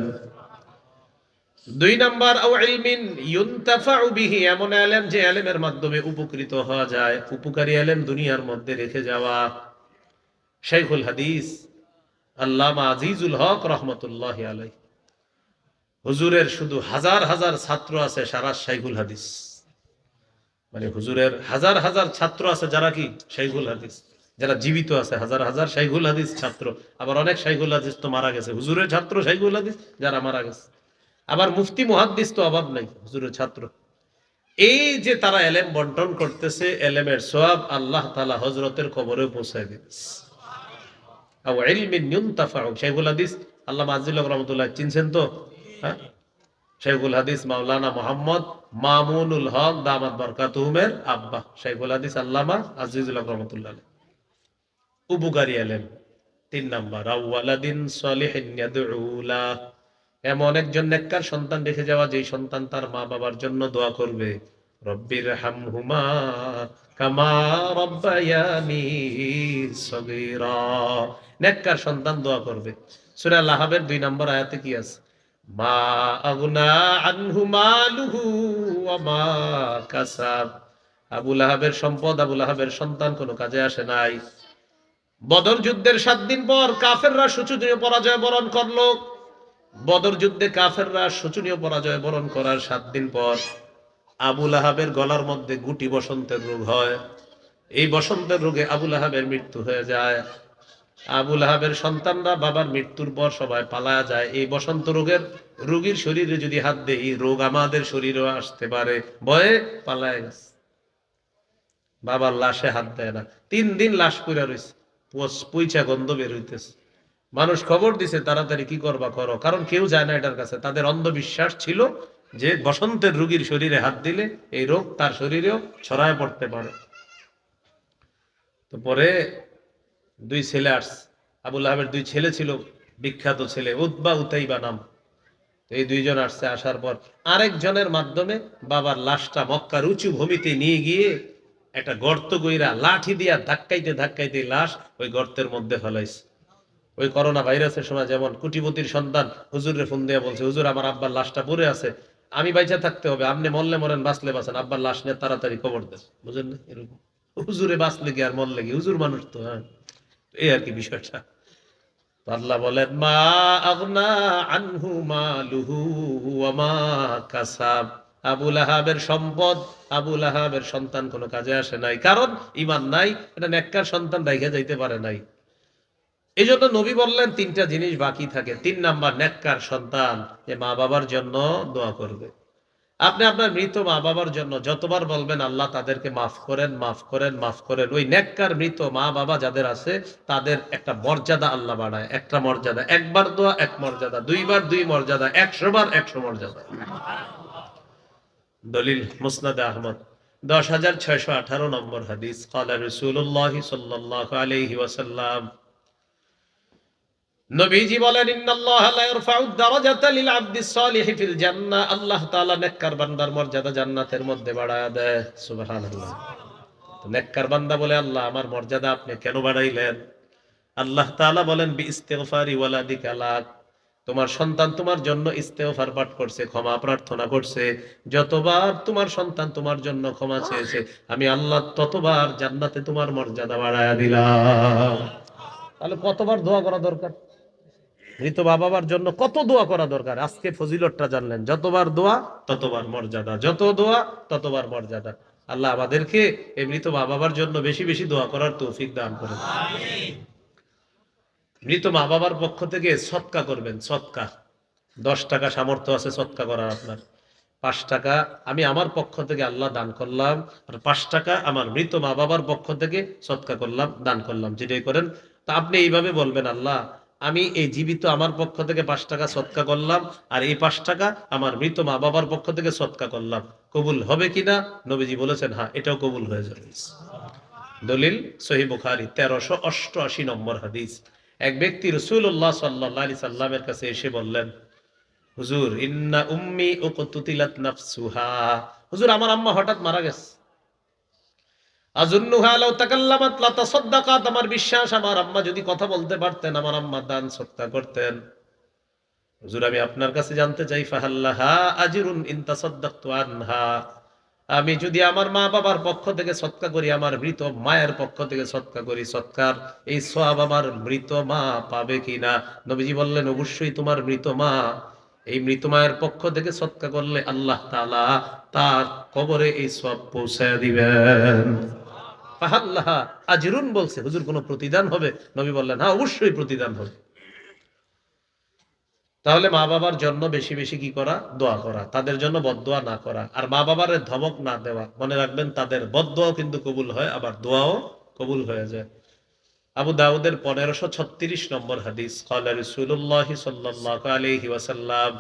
দুই নাম্বার আও ইলমিন ইউনতাফাউ বিহি, এমন ইলম যে ইলমের মাধ্যমে উপকৃত হওয়া যায়, উপকারী ইলম দুনিয়ার মধ্যে রেখে যাওয়া। শাইখুল হাদিস আল্লামা আজিজুল হক রহমতুল্লাহি আলাইহি, হুজুরের শুধু হাজার হাজার ছাত্র আছে সারা শাইখুল হাদিস, মানে হুজুরের হাজার হাজার ছাত্র আছে যারা কি শাইখুল হাদিস, যারা জীবিত আছে হাজার হাজার শাইখুল হাদিস ছাত্র। আবার অনেক শাইখুল হাদিস তো মারা গেছে, হুজুরের ছাত্র শাইখুল হাদিস যারা মারা গেছে। আবার মুফতি মুহাদ্দিস তো অভাব নাই, হুজুরের ছাত্র। এই যে তারা এলেম বন্টন করতেছে, এলেমের সওয়াব আল্লাহ তাআলা হযরতের কবরে পৌঁছায় দিতেছে। আও ইলমিন ইউনতাফাউ, শাইখুল হাদিস আল্লামা আজিজুল হক রহমাতুল্লাহ চিনছেন তো? হ্যাঁ, শাইখুল হাদিস মাওলানা মুহাম্মদ মামুনুল হক দামাত বরকাতুহুমের আব্বা শাইখুল হাদিস আল্লামা আজিজুল হক রহমাতুল্লাহ আলাইহি। উপকারী এলেম। তিন নাম্বার আওয়ালাদিন সলিহিন ইয়াদউ লা, এমন একজন নেককার সন্তান রেখে যাওয়া যেই সন্তান তার মা বাবার জন্য দোয়া করবে, রব্বির হামহুমা কামা রাব্বায়ানি সগীরা, নেককার সন্তান দোয়া করবে। সূরা লাহাবের 2 নম্বর আয়াতে কি আছে? মা আগনা আনহু মালুহু ওয়া মা কাসাব। আবু লাহাবের সম্পদ, আবু লাহাবের সন্তান কোনো কাজে আসে নাই। বদর যুদ্ধের 7 দিন পর কাফেররা শোচনীয় পরাজয় বরণ করলো। বদর যুদ্ধে কাফেররা শোচনীয় পরাজয় বরণ করার 7 দিন পর আবু লাহাবের গলার মধ্যে গুটি বসন্তের রোগ হয়। এই বসন্তের রোগে আবু লাহাবের মৃত্যু হয়ে যায়। আবু লাহাবের সন্তানরা বাবার মৃত্যুর পর সবাই পালায়া যায়। এই বসন্ত রোগীর শরীরে যদি হাত দেই, এই রোগ আমাদের শরীরেও আসতে পারে, ভয়ে পালায় গেছে। বাবার লাশে হাত দেয় না। 3 দিন লাশ পইরা রইছে, পইচা গন্ধ বের হইতেছে। মানুষ খবর দিছে, তাড়াতাড়ি কি করবা করো, কারণ কেউ যায় না এটার কাছে। তাদের অন্ধবিশ্বাস ছিল যে বসন্তের রোগীর শরীরে হাত দিলে এই রোগ তার শরীরেও ছড়ায় পড়তে পারে। তো পরে 2 ছেলে আসছে। আবু লাহাবের 2 ছেলে ছিল, বিখ্যাত ছেলে, উতবা উতাইবা নাম। তো এই 2 জন আসছে। আসার পর আরেকজনের মাধ্যমে বাবার লাশটা মক্কার উঁচু ভূমিতে নিয়ে গিয়ে একটা গর্ত কইরা লাঠি দিয়া ধাক্কাইতে ধাক্কাইতে লাশ ওই গর্তের মধ্যে ফেলাইছে। ওই করোনা ভাইরাসের সময় যেমন কোটিপতির সন্তান হুজুরে ফোন দিয়া বলছে, হুজুর আমার আব্বার লাশটা পড়ে আছে, আমি বাইচা থাকতে হবে, আপনি মরলে মরেন বাঁচলে বাঁচেন, আব্বার লাশ নিয়ে তাড়াতাড়ি কবর দেন। বুঝেন না? এরকম হুজুরে বাঁচলে কি আর মরলে কি, হুজুর মানুষ তো। হ্যাঁ, এই আর কি বিষয়টা। তো আল্লাহ বলেন, মা আগনা আনহু মালুহু ওয়া মা কাসাব। আবু লাহাবের সম্পদ, আবু লাহাবের সন্তান কোনো কাজে আসে নাই, কারণ ঈমান নাই। এটা নেককার সন্তান রাইখা যাইতে পারে নাই। এই জন্য নবী বললেন 3টা জিনিস বাকি থাকে। 3 নাম্বার, নেককার সন্তান, যে মা বাবার জন্য দোয়া করবে। আপনি আপনার মৃত মা বাবার জন্য যতবার বলবেন আল্লাহ তাদেরকে মাফ করেন, মাফ করেন, মাফ করেন, ওই নেককার মৃত মা বাবা যাদের আছে তাদের একটা মর্যাদা আল্লাহ বাড়ায়। একটা মর্যাদা, একবার দোয়া 1 মর্যাদা, 2বার 2 মর্যাদা, 100 বার 100 মর্যাদা। দলিল মুসনাদে আহমদ 10,618 নম্বর হাদিস। ক্বালা রাসূলুল্লাহ সাল্লাল্লাহু আলাইহি ওয়াসাল্লাম, নবীজি বলেন, ইন্নাল্লাহা লা ইয়ারফা'উ দারাজাতা লিল আবদিস সালিহি ফিল জান্নাহ। আল্লাহ তাআলা নেককার বান্দার মর্যাদা জান্নাতের মধ্যে বাড়ায়া দেয়। সুবহানাল্লাহ। তো নেককার বান্দা বলে, আল্লাহ আমার মর্যাদা আপনি কেন বাড়াইলেন? আল্লাহ তাআলা বলেন, বি ইস্তিগফারি ওয়ালাদিকা লাক। তোমার সন্তান তোমার জন্য ইস্তেগফার পাঠ করছে, ক্ষমা প্রার্থনা করছে। যতবার তোমার সন্তান তোমার জন্য ক্ষমা চেয়েছে, আমি আল্লাহ ততবার জান্নাতে তোমার মর্যাদা বাড়ায়া দিলাম। তাহলে কতবার দোয়া করা দরকার? মৃত বাবার জন্য কত দোয়া করা দরকার, আজকে ফজিলতটা জানলেন। যতবার দোয়া ততবার মর্যাদা, যত দোয়া ততবার মর্যাদা। আল্লাহ আমাদেরকে এই মৃত বাবার জন্য বেশি বেশি দোয়া করার তৌফিক দান করেন। মৃত মা বাবার পক্ষ থেকে সৎকা করবেন। সৎকা 10 টাকা সামর্থ্য আছে সৎকা করার আপনার, 5 টাকা আমি আমার পক্ষ থেকে আল্লাহ দান করলাম, আর 5 টাকা আমার মৃত মা বাবার পক্ষ থেকে সৎকা করলাম, দান করলাম, যেটাই করেন। তা আপনি এইভাবে বলবেন, আল্লাহ আমি এই জীবিত আমার পক্ষ থেকে 5 টাকা সৎকা করলাম, আর এই 5 টাকা আমার মৃত মা বাবার পক্ষ থেকে সৎকা করলাম। কবুল হবে কিনা? নবীজি বলেছেন, হ্যাঁ, এটাও কবুল হয়ে যাবে। দলিল সহিহ বুখারী 1388 নম্বর হাদিস। এক ব্যক্তি রাসূলুল্লাহ সাল্লাল্লাহু আলাইহি সাল্লামের কাছে এসে বললেন, হুজুর ইন্না উম্মি উকতুতিলাত নাফসুহা। হুজুর আমার আম্মা হঠাৎ মারা গেছে। আযুন্নুহা লাউ তাকাল্লামাত লা তাসাদ্দাকাত। আমার বিশ্বাস আমার আম্মা যদি কথা বলতে পারতেন, আমার আম্মা দান সদকা করতেন। হুজুর আমি আপনার কাছে জানতে চাই, ফাহাল্লাহা আজরুন ইন তাসাদ্দাকতু আনহা। আমি যদি আমার মা বাবার পক্ষ থেকে সৎকা করি, আমার মৃত মায়ের পক্ষ থেকে সৎকা করি, সৎকার এই সওয়াব আমার মৃত মা পাবে কিনা? নবীজি বললেন, অবশ্যই তোমার মৃত মা, এই মৃত মায়ের পক্ষ থেকে সৎকা করলে আল্লাহ তাআলা তার কবরে এই সওয়াব পৌঁছায় দিবেন। ফাহাল্লাহা আজরুন বলছে, হুজুর কোনো প্রতিদান হবে? নবী বললেন, হ্যাঁ অবশ্যই প্রতিদান হবে। তাহলে মা বাবার জন্য বেশি বেশি কি করা? দোয়া করা, তাদের জন্য বদদোয়া না করা, আর মা বাবার ধমক না দেওয়া। মনে রাখবেন, তাদের বদদোয়াও কিন্তু কবুল হয়, আবার দোয়াও কবুল হয়ে যায়। আবু দাউদের 1536 নম্বর হাদিস। ক্বালা রাসূলুল্লাহ সাল্লাল্লাহু আলাইহি ওয়াসাল্লাম,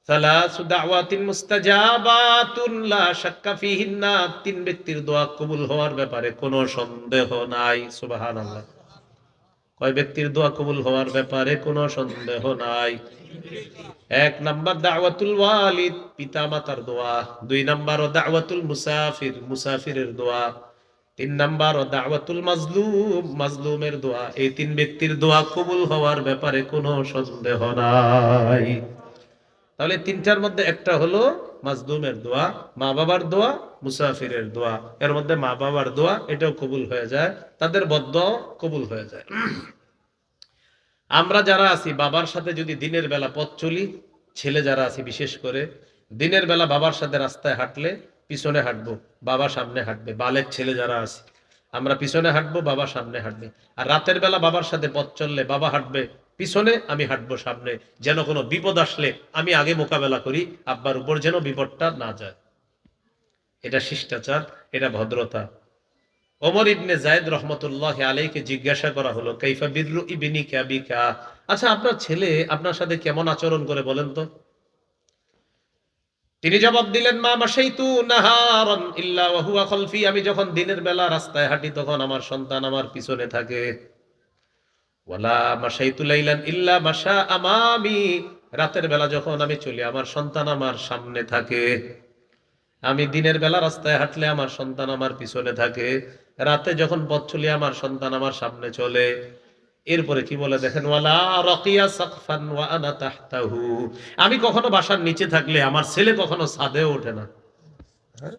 সালাসু দাওয়াতিন মুস্তাজাবাতুন লা শাক্কা ফিহিন্না। 3 ব্যক্তির দোয়া কবুল হওয়ার ব্যাপারে কোনো সন্দেহ নাই। সুবহানাল্লাহ। কয় ব্যক্তির দোয়া কবুল হওয়ার ব্যাপারে কোনো সন্দেহ নাই? 1 নাম্বার দাওয়াতুল ওয়ালিদ, পিতা মাতার দোয়া। 2 নাম্বার ও দাওয়াতুল মুসাফির, মুসাফিরের দোয়া। 3 নাম্বার ও দাওয়াতুল মাজলুম, মাজলুমের দোয়া। এই 3 ব্যক্তির দোয়া কবুল হওয়ার ব্যাপারে কোনো সন্দেহ নাই। তাহলে তিনটার মধ্যে একটা হলো মাজলুমের দোয়া, মা বাবার দোয়া, মুসাফিরের দোয়া। এর মধ্যে মা বাবার দোয়া এটাও কবুল হয়ে যায়, তাদের বদদোয়াও কবুল হয়ে যায়। আমরা যারা আছি বাবার সাথে যদি দিনের বেলা পথ চলি, ছেলে যারা আছি বিশেষ করে, দিনের বেলা বাবার সাথে রাস্তায় হাঁটলে পিছনে হাঁটবো, বাবা সামনে হাঁটবে। বালেক ছেলে যারা আছে আমরা পিছনে হাঁটবো, বাবা সামনে হাঁটবে। আর রাতের বেলা বাবার সাথে পথ চললে বাবা হাঁটবে পিছনে, আমি হাঁটবো সামনে, যেন কোনো বিপদ আসলে আমি আগে মোকাবেলা করি, আব্বার উপর যেন বিপদটা না যায়। এটা শিষ্টাচার, এটা ভদ্রতা। ওমর ইবনে জায়েদ রহমতুল্লাহ আলাইকে জিজ্ঞাসা করা হলো, কাইফা বিররু ইবনিকা বিকা, আচ্ছা আপনার ছেলে আপনার সাথে কেমন আচরণ করে বলেন তো। তিনি জবাব দিলেন, মা মাশাইতু নাহারান ইল্লা ওয়া হুয়া খালফি, আমি যখন দিনের বেলা রাস্তায় হাঁটি তখন আমার সন্তান আমার পিছনে থাকে। ওয়ালা মাশাইতু লাইলান ইল্লা মাশা আমামি, রাতের বেলা যখন আমি চলি আমার সন্তান আমার সামনে থাকে। আমি দিনের বেলা রাস্তায় হাঁটলে আমার সন্তান আমার পিছনে থাকে, রাতে যখন পথ চলি আমার সন্তান আমার সামনে চলে। এরপরে কি বলে দেখেন, ওয়ালা রাকিয়া সাকফান ওয়া আনা তাহতাহু, আমি কখনো বাসার নিচে থাকলে আমার ছেলে কখনো ছাদেও ওঠে না। হ্যাঁ?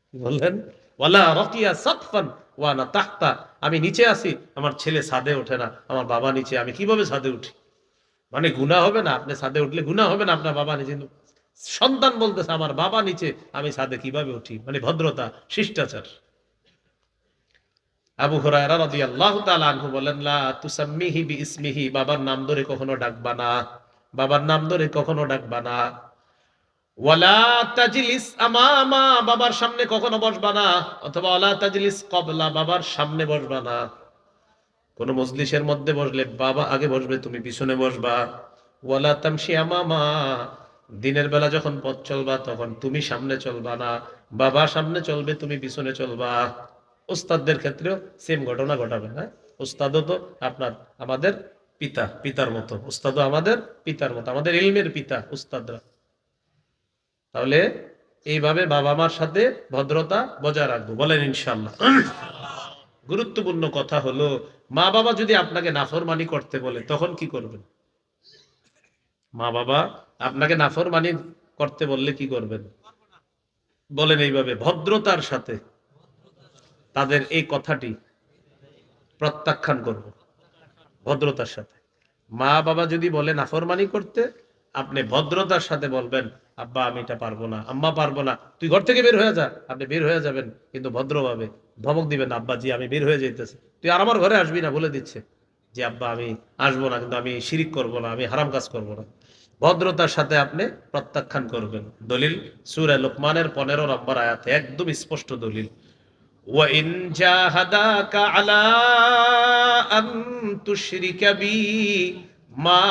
কি বললেন? ওয়ালা রাকিয়া সাকফান ওয়া আনা তাহতা, আমি নিচে আছি আমার ছেলে ছাদে ওঠে না, আমার বাবা নিচে, আমি কিভাবে ছাদে উঠি? মানে গুনাহ হবে না? আপনি ছাদে উঠলে গুনাহ হবে না? আপনার বাবা নিচে, সন্তান বলতেছে আমার বাবা নিচে, আমি ছাদে কিভাবে উঠি? মানে ভদ্রতা, শিষ্টাচার। আবু হুরায়রা রাদিয়াল্লাহু তাআলা আনহু বলেন, লা তুসাম্মিহি বিইসমিহি, বাবার নাম ধরে কখনো ডাকবা না, বাবার নাম ধরে কখনো ডাকবা না। ওয়ালা তাজলিস আমামা, বাবার সামনে কখনো বসবা না, অথবা ওয়ালা তাজলিস ক্বাবলা, বাবার সামনে বসবা না। কোন মজলিসের মধ্যে বসলে বাবা আগে বসবে, তুমি পিছনে বসবা। ওয়ালা তামশি আমামা, দিনের বেলা যখন পথ চলবা তখন তুমি সামনে চলবা না, বাবা সামনে চলবে, তুমি পিছনে চলবা। উস্তাদদের ক্ষেত্রেও সেম ঘটনা ঘটাবে। হ্যাঁ, উস্তাদও তো আপনার আমাদের পিতা, পিতার মতো। উস্তাদও আমাদের পিতার মতো, আমাদের ইলমের পিতা উস্তাদরা। তাহলে এইভাবে বাবা মার সাথে ভদ্রতা বজায় রাখবো, বলেন ইনশাআল্লাহ। গুরুত্বপূর্ণ কথা হলো, মা বাবা যদি আপনাকে নাফরমানি করতে বলে তখন কি করবেন? মা বাবা আপনাকে নাফরমানি করতে বললে কি করবেন? বলেন এইভাবে ভদ্রতার সাথে তাদের এই কথাটি প্রত্যাখ্যান করব, ভদ্রতার সাথে। মা বাবা যদি বলে নাফরমানি করতে, আপনি ভদ্রতার সাথে বলবেন, আব্বা আমি এটা পারবো না, আম্মা পারবো না, তুই ঘর থেকে বের হয়ে যা। আপনি বের হয়ে যাবেন, কিন্তু ভদ্রভাবে ধমক দিবেন, আব্বা জি আমি বের হয়ে যাইতেছি, তুই আর আমার ঘরে আসবি না, বলে দিচ্ছে যে আব্বা আমি আসবো না, কিন্তু আমি শিরিক করবো না, আমি হারাম কাজ করবো না। ভদ্রতার সাথে আপনি প্রত্যাখ্যান করবেন। দলিল সূরা লোকমানের 15 নম্বর আয়াতে একদম স্পষ্ট দলিল, وَإِنْ جَاهَدَاكَ عَلَىٰ أَن تُشْرِكَ بِي مَا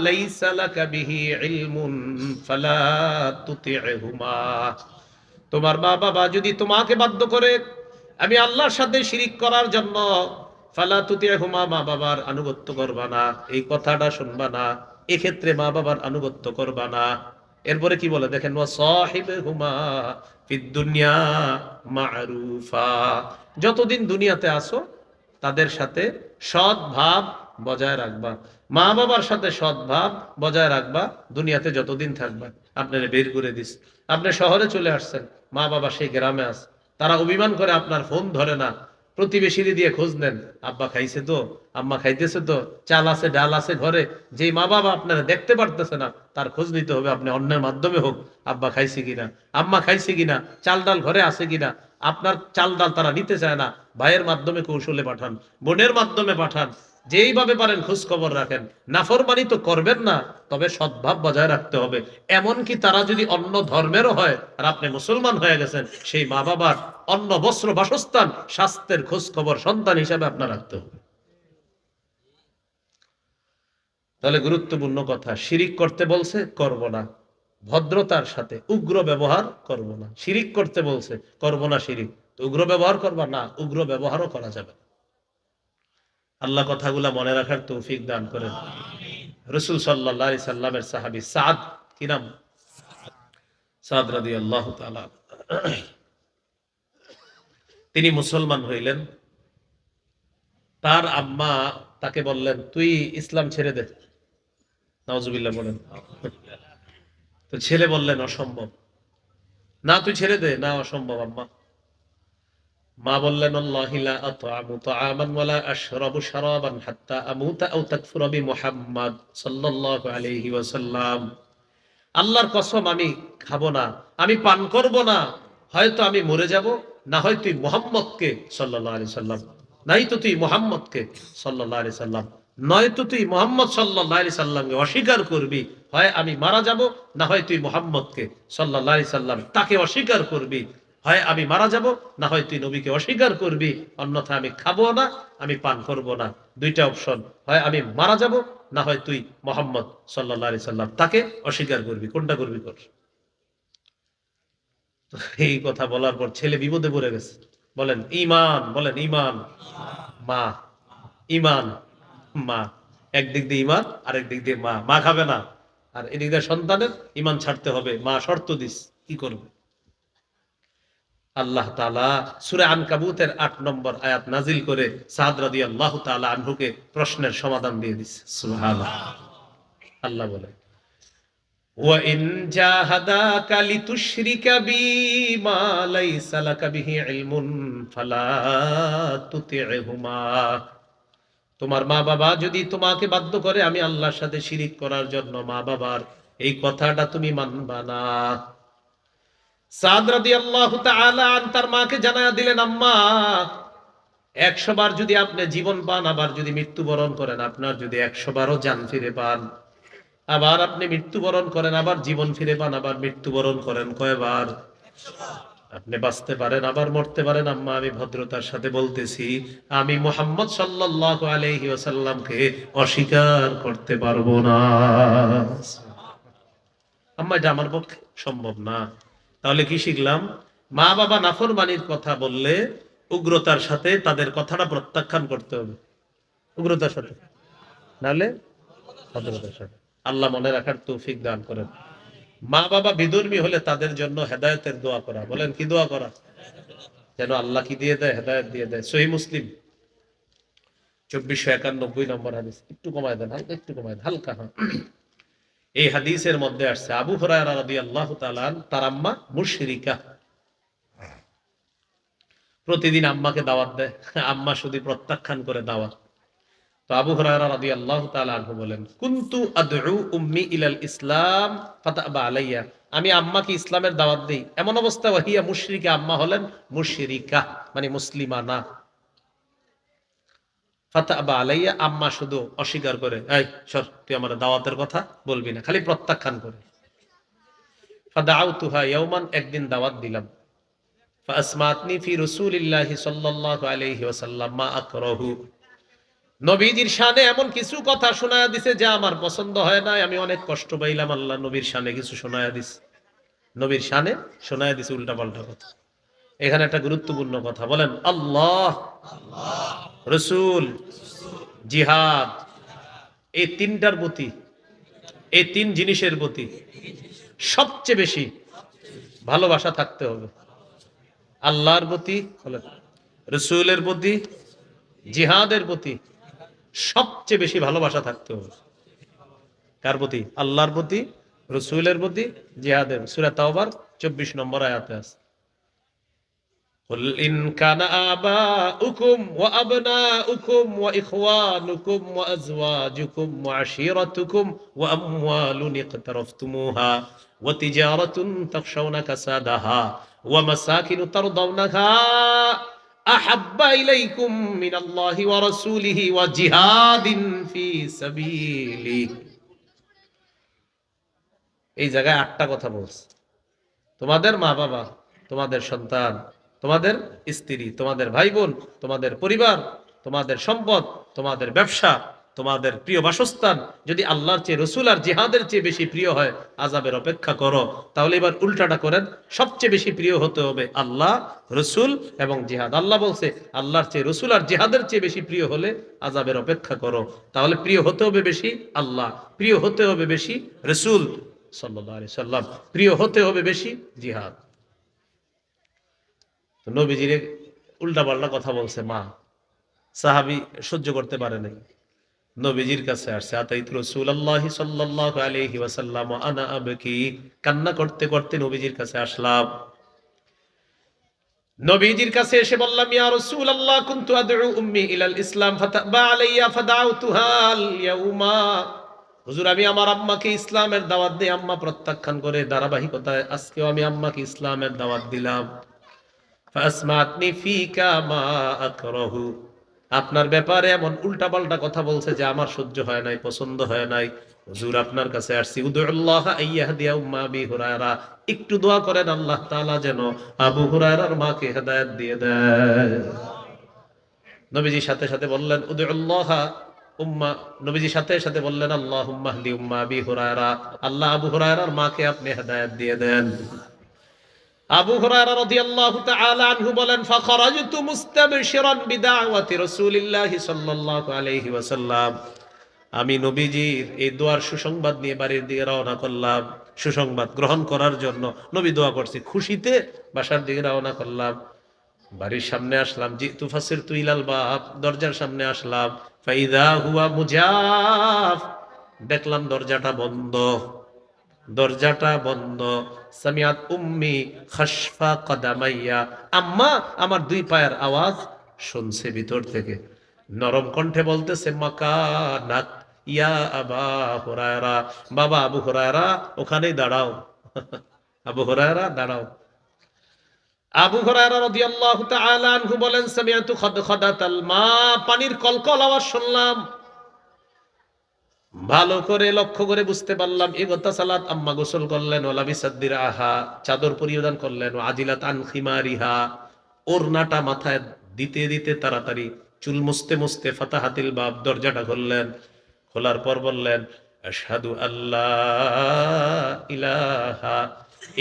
لَيْسَ لَكَ بِهِ عِلْمٌ فَلَا تُطِعْهُمَا, তোমার মা বাবা যদি তোমাকে বাধ্য করে আমি আল্লাহর সাথে শিরিক করার জন্য, ফালা তুতিহুমা, মা বাবার আনুগত্য করবা না, এই কথাটা শুনবা না, এক্ষেত্রে মা বাবার আনুগত্য করবা না। এরপরে কি বলে দেখেন, ওয়া সাহিবহুমা ফিদ দুনিয়া মারুফা, যতদিন দুনিয়াতে আসো তাদের সাথে সৎ ভাব বজায় রাখবা। মা বাবার সাথে সৎ ভাব বজায় রাখবা দুনিয়াতে যতদিন থাকবা। আপনারা বের করে দিস, আপনি শহরে চলে আসছেন, মা বাবা সেই গ্রামে আছে, তারা অভিমান করে আপনার ফোন ধরে না, প্রতিবেশীরে দিয়ে খোঁজ নেন, আব্বা খাইছে তো, আম্মা খাইতেছে তো, চাল আছে ডাল আছে ঘরে। যেই মা বাবা আপনারা দেখতে পারতেছে না তার খোঁজ নিতে হবে আপনি অন্যের মাধ্যমে হোক, আব্বা খাইছে কিনা, আম্মা খাইছে কিনা, চাল ডাল ঘরে আছে কিনা। আপনার চাল ডাল তারা নিতে চায় না, ভাইয়ের মাধ্যমে কৌশলে পাঠান, বোনের মাধ্যমে পাঠান, যেইভাবে পারেন খোঁজ খবর রাখেন। নাফরমানি তো করবেন না, তবে সদ্ভাব বজায় রাখতে হবে। এমনকি তারা যদি অন্য ধর্মেরও হয় আর আপনি মুসলমান হয়ে গেছেন, সেই মা বাবার অন্ন বস্ত্র বাসস্থান স্বাস্থ্যের খোঁজ খবর সন্তান হিসাবে আপনার রাখতে হবে। তাহলে গুরুত্বপূর্ণ কথা, শিরিক করতে বলছে করব না, ভদ্রতার সাথে, উগ্র ব্যবহার করব না। শিরিক করতে বলছে করব না শিরিক, তো উগ্র ব্যবহার করবা না, উগ্র ব্যবহারও করা যাবে না। আল্লাহ কথাগুলা মনে রাখার তৌফিক দান করেন। রাসূল সাল্লাল্লাহু আলাইহি সাল্লামের সাহাবী সাদ, কি নাম? সাদ রাদিয়াল্লাহু তাআলা, তিনি মুসলমান হইলেন। তার আম্মা তাকে বললেন তুই ইসলাম ছেড়ে দে। নাউজুবিল্লাহ বলেন। তো ছেলে বললেন অসম্ভব, না তুই ছেড়ে দে, না অসম্ভব আম্মা। মা বললেন আল্লাহি লা আত'আমু তা'আমান ওয়া লা আশরাবু শারাবান হাত্তা আমুতা আও তাকফুরা বিমুহাম্মাদ সাল্লাল্লাহু আলাইহি ওয়াসাল্লাম। আল্লাহর কসম আমি খাবো না, আমি পান করব না, হয়তো আমি মরে যাব, না হয় তুই মুহাম্মদকে সাল্লাল্লাহু আলাইহি সাল্লাম, নাই তো তুই মুহাম্মদকে সাল্লাল্লাহু আলাইহি সাল্লাম, নয়তো তুই মুহাম্মদ সাল্লাল্লাহু আলাইহি সাল্লামকে অস্বীকার করবি, হয় আমি মারা যাব, না হয় তুই মুহাম্মদকে সাল্লাল্লাহু আলাইহি সাল্লাম তাকে অস্বীকার করবি, হয় আমি মারা যাব, না হয় তুই নবীকে অস্বীকার করবি, অন্যথায় আমি খাবো না, আমি পান করব না। দুইটা অপশন, হয় আমি মারা যাব, না হয় তুই মোহাম্মদ সাল্লাল্লাহু আলাইহি সাল্লাম তাকে অস্বীকার করবি, কোনটা করবি কর। তো এই কথা বলার পর ছেলে বিপদে পড়ে গেছে। বলেন ঈমান, বলেন ঈমান। মা, ঈমান, মা। একদিক দিয়ে ঈমান, আরেক দিক দিয়ে মা। মা খাবে না, আর এদিক দিয়ে সন্তানের ঈমান ছাড়তে হবে, মা শর্ত দিস, কি করবে। আল্লাহ তাআলা সূরা আনকাবুতের ৮ নম্বর আয়াত নাজিল করে সাদ রাদিয়াল্লাহু তাআলা আনহুকে প্রশ্নের সমাধান দিয়ে দিচ্ছে। সুবহানাল্লাহ। আল্লাহ বলে وَإِنْ جَاهَدَاكَ لِتُشْرِكَ بِي مَا لَيْسَ لَكَ بِهِ عِلْمٌ فَلَا تُطِعْهُمَا। তোমার মা বাবা যদি তোমাকে বাধ্য করে আমি আল্লাহর সাথে শিরিক করার জন্য, মা বাবার এই কথাটা তুমি মানবা না। সাদ রাদিয়াল্লাহু তাআলা আন তার মাকে জানায়া দিলেন, আম্মা ১০০ বার যদি আপনি জীবন পান, আবার যদি মৃত্যুবরণ করেন, আপনার যদি ১০০ বারও জান ফিরে পান, আবার আপনি মৃত্যুবরণ করেন, আবার জীবন ফিরে পান, আবার মৃত্যুবরণ করেন, কয়বার? আপনি বাঁচতে পারেন, আবার মরতে পারেন। আম্মা আমি ভদ্রতার সাথে বলতেছি, আমি মুহাম্মদ সাল্লাল্লাহু আলাইহি ওয়াসাল্লামকে অস্বীকার করতে পারবো না। আম্মা এটা আমার পক্ষে সম্ভব না। তাহলে কি শিখলাম? মা বাবা নাফরমানির কথা বললে উগ্রতার সাথে তাদের কথাটা প্রত্যাখ্যান করতে হবে, উগ্রতার সাথে, নাহলে ভদ্রতার সাথে। আল্লাহ মনে রাখার তৌফিক দান করেন। মা বাবা বিধর্মী হলে তাদের জন্য হেদায়েতের দোয়া করা। বলেন কি দোয়া করা? যেন আল্লাহ কি দিয়ে দেয়? হেদায়েত দিয়ে দেয়। সহিহ মুসলিম 2491 নম্বর হাদিস। একটু কমায় দেন, হালকা একটু কমায় দেন, হালকা। হ্যাঁ, এই হাদিসের মধ্যে আসছে আবু হুরায়রা রাদিয়াল্লাহু তাআলা তার আম্মা মুশরিকা, প্রতিদিন আম্মাকে দাওয়াত দেয়, আম্মা শুধু প্রত্যাখ্যান করে দাওয়াত। তো আবু হুরায়রা রাদিয়াল্লাহু তাআলা আনহু বলেন, কুনতু আদউ উম্মি ইলাল ইসলাম ফাতাবা আলাইয়া। আমি আম্মাকে ইসলামের দাওয়াত দেই, এমন অবস্থা ওয়াহিয়া মুশরিকা, আম্মা হলেন মুশরিকা, মানে মুসলিমা না। ফাতাবা আলাইয়া, আম্মা শুধু অস্বীকার করে, এই সর, তুই আমার দাওয়াতের কথা বলবি না, খালি প্রত্যাখ্যান করে। ফাদাউতুহা ইয়াওমান, একদিন দাওয়াত দিলাম। ফাসমাতনি ফি রাসূলিল্লাহি সাল্লাল্লাহু আলাইহি ওয়াসাল্লাম মা আকরাহু। নবীজির শানে এমন কিছু কথা শোনায়া দিছে যা আমার পছন্দ হয় না, আমি অনেক কষ্ট পাইলাম। আল্লাহ নবীর শানে কিছু শোনায়া দিছে, নবীর শানে শোনায়া দিছে উল্টা পাল্টা কথা। এখানে একটা গুরুত্বপূর্ণ কথা, বলেন আল্লাহ, রসুল, জিহাদ, এই তিনটার প্রতি, এই তিন জিনিসের প্রতি সবচেয়ে বেশি ভালোবাসা থাকতে হবে। আল্লাহর প্রতি, বলেন, রসুলের প্রতি, জিহাদের প্রতি সবচেয়ে বেশি ভালোবাসা থাকতে হবে। কার প্রতি? আল্লাহর প্রতি, রসুলের প্রতি, জিহাদের। সূরা তাওবার 24 নম্বর আয়াতে আছে, قل إن كان آباؤكم وأبناؤكم وإخوانكم وأزواجكم وعشيرتكم وأموال اقترفتموها وتجارة تخشون كسادها ومساكن ترضونها أحب إليكم من الله ورسوله وجهاد في سبيله। এই জায়গায় 8টা কথা বলছে। তোমাদের মা বাবা, তোমাদের সন্তান, তোমাদের স্ত্রী, তোমাদের ভাই বোন, তোমাদের পরিবার, তোমাদের সম্পদ, তোমাদের ব্যবসা, তোমাদের প্রিয় বাসস্থান যদি আল্লাহর চেয়ে, রসুল আর জিহাদের চেয়ে বেশি প্রিয় হয়, আযাবের অপেক্ষা করো। তাহলে এবার উল্টাটা করেন, সবচেয়ে বেশি প্রিয় হতে হবে আল্লাহ, রসুল এবং জিহাদ। আল্লাহ বলছে আল্লাহর চেয়ে, রসুল আর জিহাদের চেয়ে বেশি প্রিয় হলে আযাবের অপেক্ষা করো। তাহলে প্রিয় হতে হবে বেশি আল্লাহ, প্রিয় হতে হবে বেশি রসুল সাল্লাল্লাহু আলাইহি সাল্লাম, প্রিয় হতে হবে বেশি জিহাদ। তো নবীজির উল্টা পাল্টা কথা বলছে মা, সাহাবী সহ্য করতে পারে নাই। নবীজির কাছে আসছে, আতাইতু রাসূলুল্লাহি সাল্লাল্লাহু আলাইহি ওয়াসাল্লাম ওয়া আনা আবকি, কান্না করতে করতে নবীজির কাছে আসলাম। নবীজির কাছে এসে বললাম, ইয়া রাসূলুল্লাহ কুনতু আদউ উম্মি ইলাল ইসলাম ফাতাবা আলাইয়া ফাদাউতুহা আল ইয়াউমা। হুজুর, আমি আমার আম্মাকে ইসলামের দাওয়াত দিয়ে আম্মা প্রত্যাখ্যান করে ধারাবাহিকতায় আজকেও আমি আম্মাকে ইসলামের দাওয়াত দিলাম। ফাসমাতনি ফিকা মা আকরাহু, আপনার ব্যাপারে এমন উল্টাপাল্টা কথা বলছে যে আমার সহ্য হয় নাই, পছন্দ হয় নাই। হুজুর, আপনার কাছে আসছি, উদুল্লাহ আইয়াহদিয়া উম্মা আবি হুরায়রা, একটু দোয়া করেন আল্লাহ তাআলা যেন আবু হুরায়রার মাকে হেদায়েত দিয়ে দেয়। নবীজি সাথে সাথে বললেন উদুল্লাহ উম্মা, নবীজি সাথে সাথে বললেন আল্লাহুম্মা হদি উম্মা আবি হুরায়রা, আল্লাহ আবু হুরায়রার মাকে আপনি হেদায়েত দিয়ে দেন। আবু হুরায়রা রাদিয়াল্লাহু তাআলা আনহু বলেন, ফাখরাজতু মুস্তাবশিরান বিদাওয়াতি রাসূলিল্লাহি সাল্লাল্লাহু আলাইহি ওয়াসাল্লাম, আমি নবীজির এই দোয়ার সুসংবাদ নিয়ে বাড়ির দিকে রওনা করলাম, সুসংবাদ গ্রহণ করার জন্য। নবী দোয়া করছি, খুশিতে বাসার দিকে রওনা করলাম। বাড়ির সামনে আসলাম, জিতু ফাসিরতু ইলাল বাব, দরজার সামনে আসলাম, ফাইদা হুয়া মুজাফ, দেখলাম দরজাটা বন্ধ, দরজাটা বন্ধ। সামিয়াত উম্মি খাসফা কদামাইয়া, আম্মা আমার দুই পায়ের আওয়াজ শুনছে ভিতর থেকে। নরম কণ্ঠে বলতেছে, মাকানাক ইয়া আবা হুরায়রা, বাবা আবু হুরায়রা ওখানেই দাঁড়াও। আবু হুরায়রা দাঁড়াও। আবু হুরায়রা রাদিয়াল্লাহু তাআলা আনহু বলেন, সামিআতু খাদখাদাতাল মা, পানির কলকল আওয়াজ শুনলাম। ভালো করে লক্ষ্য করে বুঝতে পারলাম, ইগতা সালাত, আম্মা গোসল করলেন, ওলা বিসাদ্দির আহা, চাদর পরিধান করলেন, আজিলাত আন খিমারিহা, ওড়নাটা মাথায় দিতে দিতে তাড়াতাড়ি চুল মুছতে মুছতে ফাতাহাতিল বাব, দরজাটা খুললেন। খোলার পর বললেন, আশহাদু আল্লাহ ইলাহা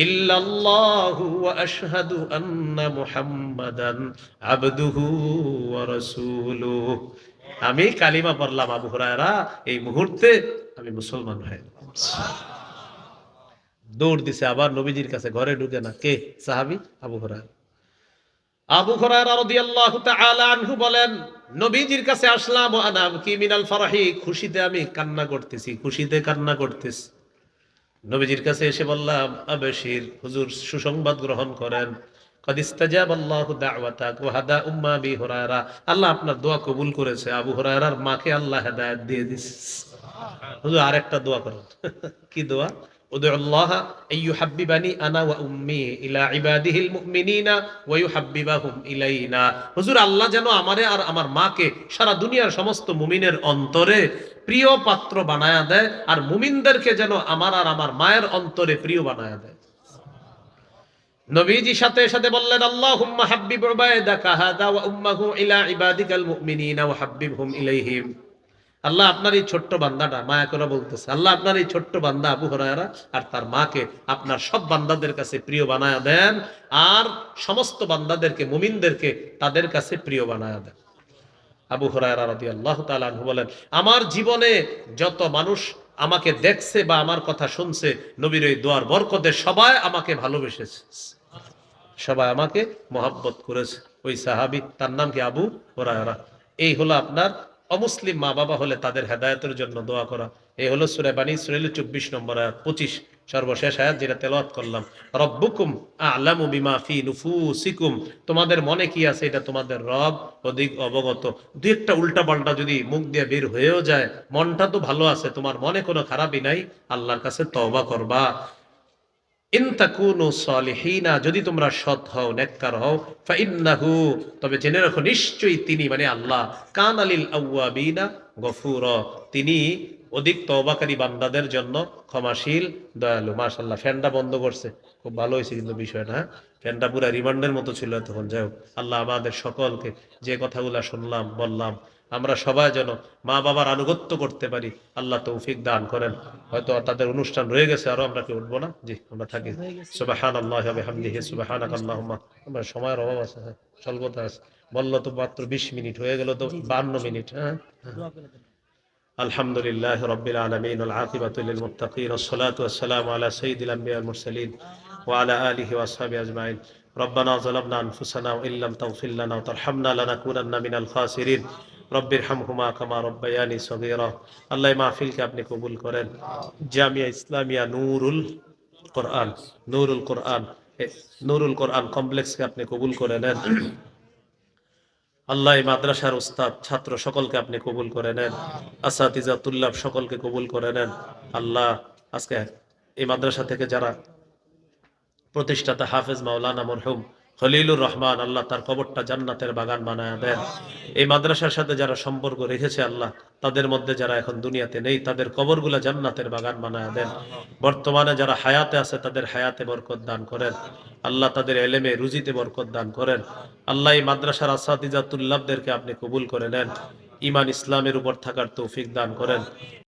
ইল্লাল্লাহু ওয়া আশহাদু আন্না মুহাম্মাদান আবদুহু ওয়া রাসূলুহু, আমি কালিমা পড়লাম আবু হুরায়রা, এই মুহূর্তে আমি মুসলমান হয়ে গেলাম। দৌড় দিছে আবার নবীজির কাছে, ঘরে ঢুকে না। কে? সাহাবী আবু হুরায়রা। আবু হুরায়রা রাদিয়াল্লাহু তাআলা আনহু বলেন, নবীজির কাছে আসলাম, ওয়া আনা আবকি মিনাল ফারহি, খুশিতে আমি কান্না করতেছি, খুশিতে কান্না করতেছি। নবীজির কাছে এসে বললাম, আবশির, হুজুর সুসংবাদ গ্রহণ করেন, কদ ইস্তাজাবাল্লাহু দাওয়াতাক ওয়া হাদা উম্মা আবি হুরায়রা, আল্লাহ আপনার দোয়া কবুল করেছে, আবু হুরায়রার মাকে আল্লাহ হেদায়েত দিয়ে দিয়েছে। হুজুর আরেকটা দোয়া করেন। কি দোয়া? উদুল্লাহ আইয়ুহাব্বিবানি আনা ওয়া উম্মি ইলা ইবাদিহিল মুমিনিনা ওয়া ইউহাব্বিবাহুম ইলাইনা, হুজুর আল্লাহ যেন আমারে আর আমার মাকে সারা দুনিয়ার সমস্ত মুমিনের অন্তরে প্রিয় পাত্র বানায়া দেয়, আর মুমিনদেরকে যেন আমার আর আমার মায়ের অন্তরে প্রিয় বানায়া দেয়। নবীজি সাথে সাথে বললেন, আল্লাহুম্মা হাব্বিব উবাইদাকা হাদা ওয়া উম্মাহু ইলা ইবাদিকাল মুমিনিনা ওয়া হাব্বিবহুম ইলাইহিম, আল্লাহ আপনার এই ছোট্ট বান্দাটা, মায়া করে বলতেছে, আল্লাহ আপনার এই ছোট্ট বান্দা আবু হুরায়রা আর তার মাকে আপনার সব বান্দাদের কাছে প্রিয় বানায়া দেন, আর সমস্ত বান্দাদেরকে, মুমিনদেরকে তাদের কাছে প্রিয় বানায়া দেন। আবু হুরায়রা রাদিয়াল্লাহু তাআলা আনহু বলেন, আমার জীবনে যত মানুষ আমাকে দেখছে বা আমার কথা শুনছে, নবীর এই দোয়ার বরকতে সবাই আমাকে ভালোবেসেছে, সবাই আমাকে মহব্বত করেছে। ওই সাহাবী, তার নাম কি? আবু হুরায়রা। এই হলো আপনার অমুসলিম মা বাবা হলে তাদের হেদায়েতের জন্য দোয়া করা। এই হলো সূরা বানী ইসরাঈল 24 নম্বর আয়াত, 25 সর্বশেষ আয়াত যেটা তেলাওয়াত করলাম। রব্বুকুম আ'লামু বিমা ফি নুফুসিকুম, তোমাদের মনে কি আছে এটা তোমাদের রব অধিক অবগত। দুই একটা উল্টা পাল্টা যদি মুখ দিয়ে বের হয়েও যায়, মনটা তো ভালো আছে, তোমার মনে কোনো খারাপই নাই, আল্লাহর কাছে তওবা করবা। ইন তাকুনু সালিহিনা, যদি তোমরা সৎ হও, নেককার হও, ফাইন্নাহু, তবে জেনে রাখো নিশ্চয়ই তিনি মানে আল্লাহ, কানা লিল আওয়াবিনা গফুরা, তিনি অধিক তওবাকারী বান্দাদের জন্য ক্ষমাশীল, দয়ালু। মাশাআল্লাহ, ফ্যানটা বন্ধ করছে, খুব ভালো হয়েছে কিন্তু বিষয়টা। হ্যাঁ, ফ্যানটা পুরো রিমান্ডের মতো ছিল তখন। যাই হোক, আল্লাহ আমাদের সকলকে যে কথাগুলো শুনলাম বললাম, আমরা সবাই যেন মা বাবার আনুগত্য করতে পারি, আল্লাহ তৌফিক দান করেন। হয়তো তাদের অনুষ্ঠান রয়ে গেছে, আরো আমরা কি উঠবো না? জি, আমরা থাকি। সুবহানাল্লাহি ওয়া বিহামদিহি সুবহানাকাল্লাহুম্মা, আমরা সময়ের অভাব আছে, হ্যাঁ স্বল্পতা আছে। বললো তো মাত্র 20 মিনিট, হয়ে গেল তো 52 মিনিট। হ্যাঁ, আলহামদুলিল্লাহ রাব্বিল আলামিন ওয়াল আকিবাতু লিল মুত্তাকিন ওয়াসসালাতু ওয়াসসালামু আলা সাইয়্যিদিল আমবিয়া ওয়াল মুরসালিন ওয়া আলা আলিহি ওয়া আসহাবিহি আজমাইন। ربنا ظلمنا أنفسنا وإن لم تغفر لنا وترحمنا لنكونن من الخاسرين রব্বির হামহুমা কামা রব্বায়ানি সগীরা। আল্লাহ এই মাহফিলকে আপনি কবুল করেন। জামিয়া ইসলামিয়া কোরআন নুরুল কোরআন নুরুল কোরআন কমপ্লেক্সকে আপনি কবুল করে নেন। আল্লাহ এই মাদ্রাসার উস্তাদ ছাত্র সকলকে আপনি কবুল করে নেন। আসাতিজা তুল্লাব সকলকে কবুল করে নেন। আল্লাহ আজকে এই মাদ্রাসা থেকে যারা প্রতিষ্ঠাতা হাফেজ মাওলানা মরহুম খলিলুর রহমান, আল্লাহ তার কবরটা জান্নাতের বাগান বানায় দেন। এই মাদ্রাসার সাথে যারা সম্পর্ক রেখেছে আল্লাহ তাদের মধ্যে যারা এখন দুনিয়াতে নেই তাদের কবরগুলা জান্নাতের বাগান বানায় দেন। বর্তমানে যারা হায়াতে আছে তাদের হায়াতে বরকত দান করেন আল্লাহ, তাদের এলেমে রুজিতে বরকত দান করেন আল্লাহ। এই মাদ্রাসার আসাতিজা তুল্লাবদেরকে আপনি কবুল করে নেন, ঈমান ইসলামের উপর থাকার তৌফিক দান করেন।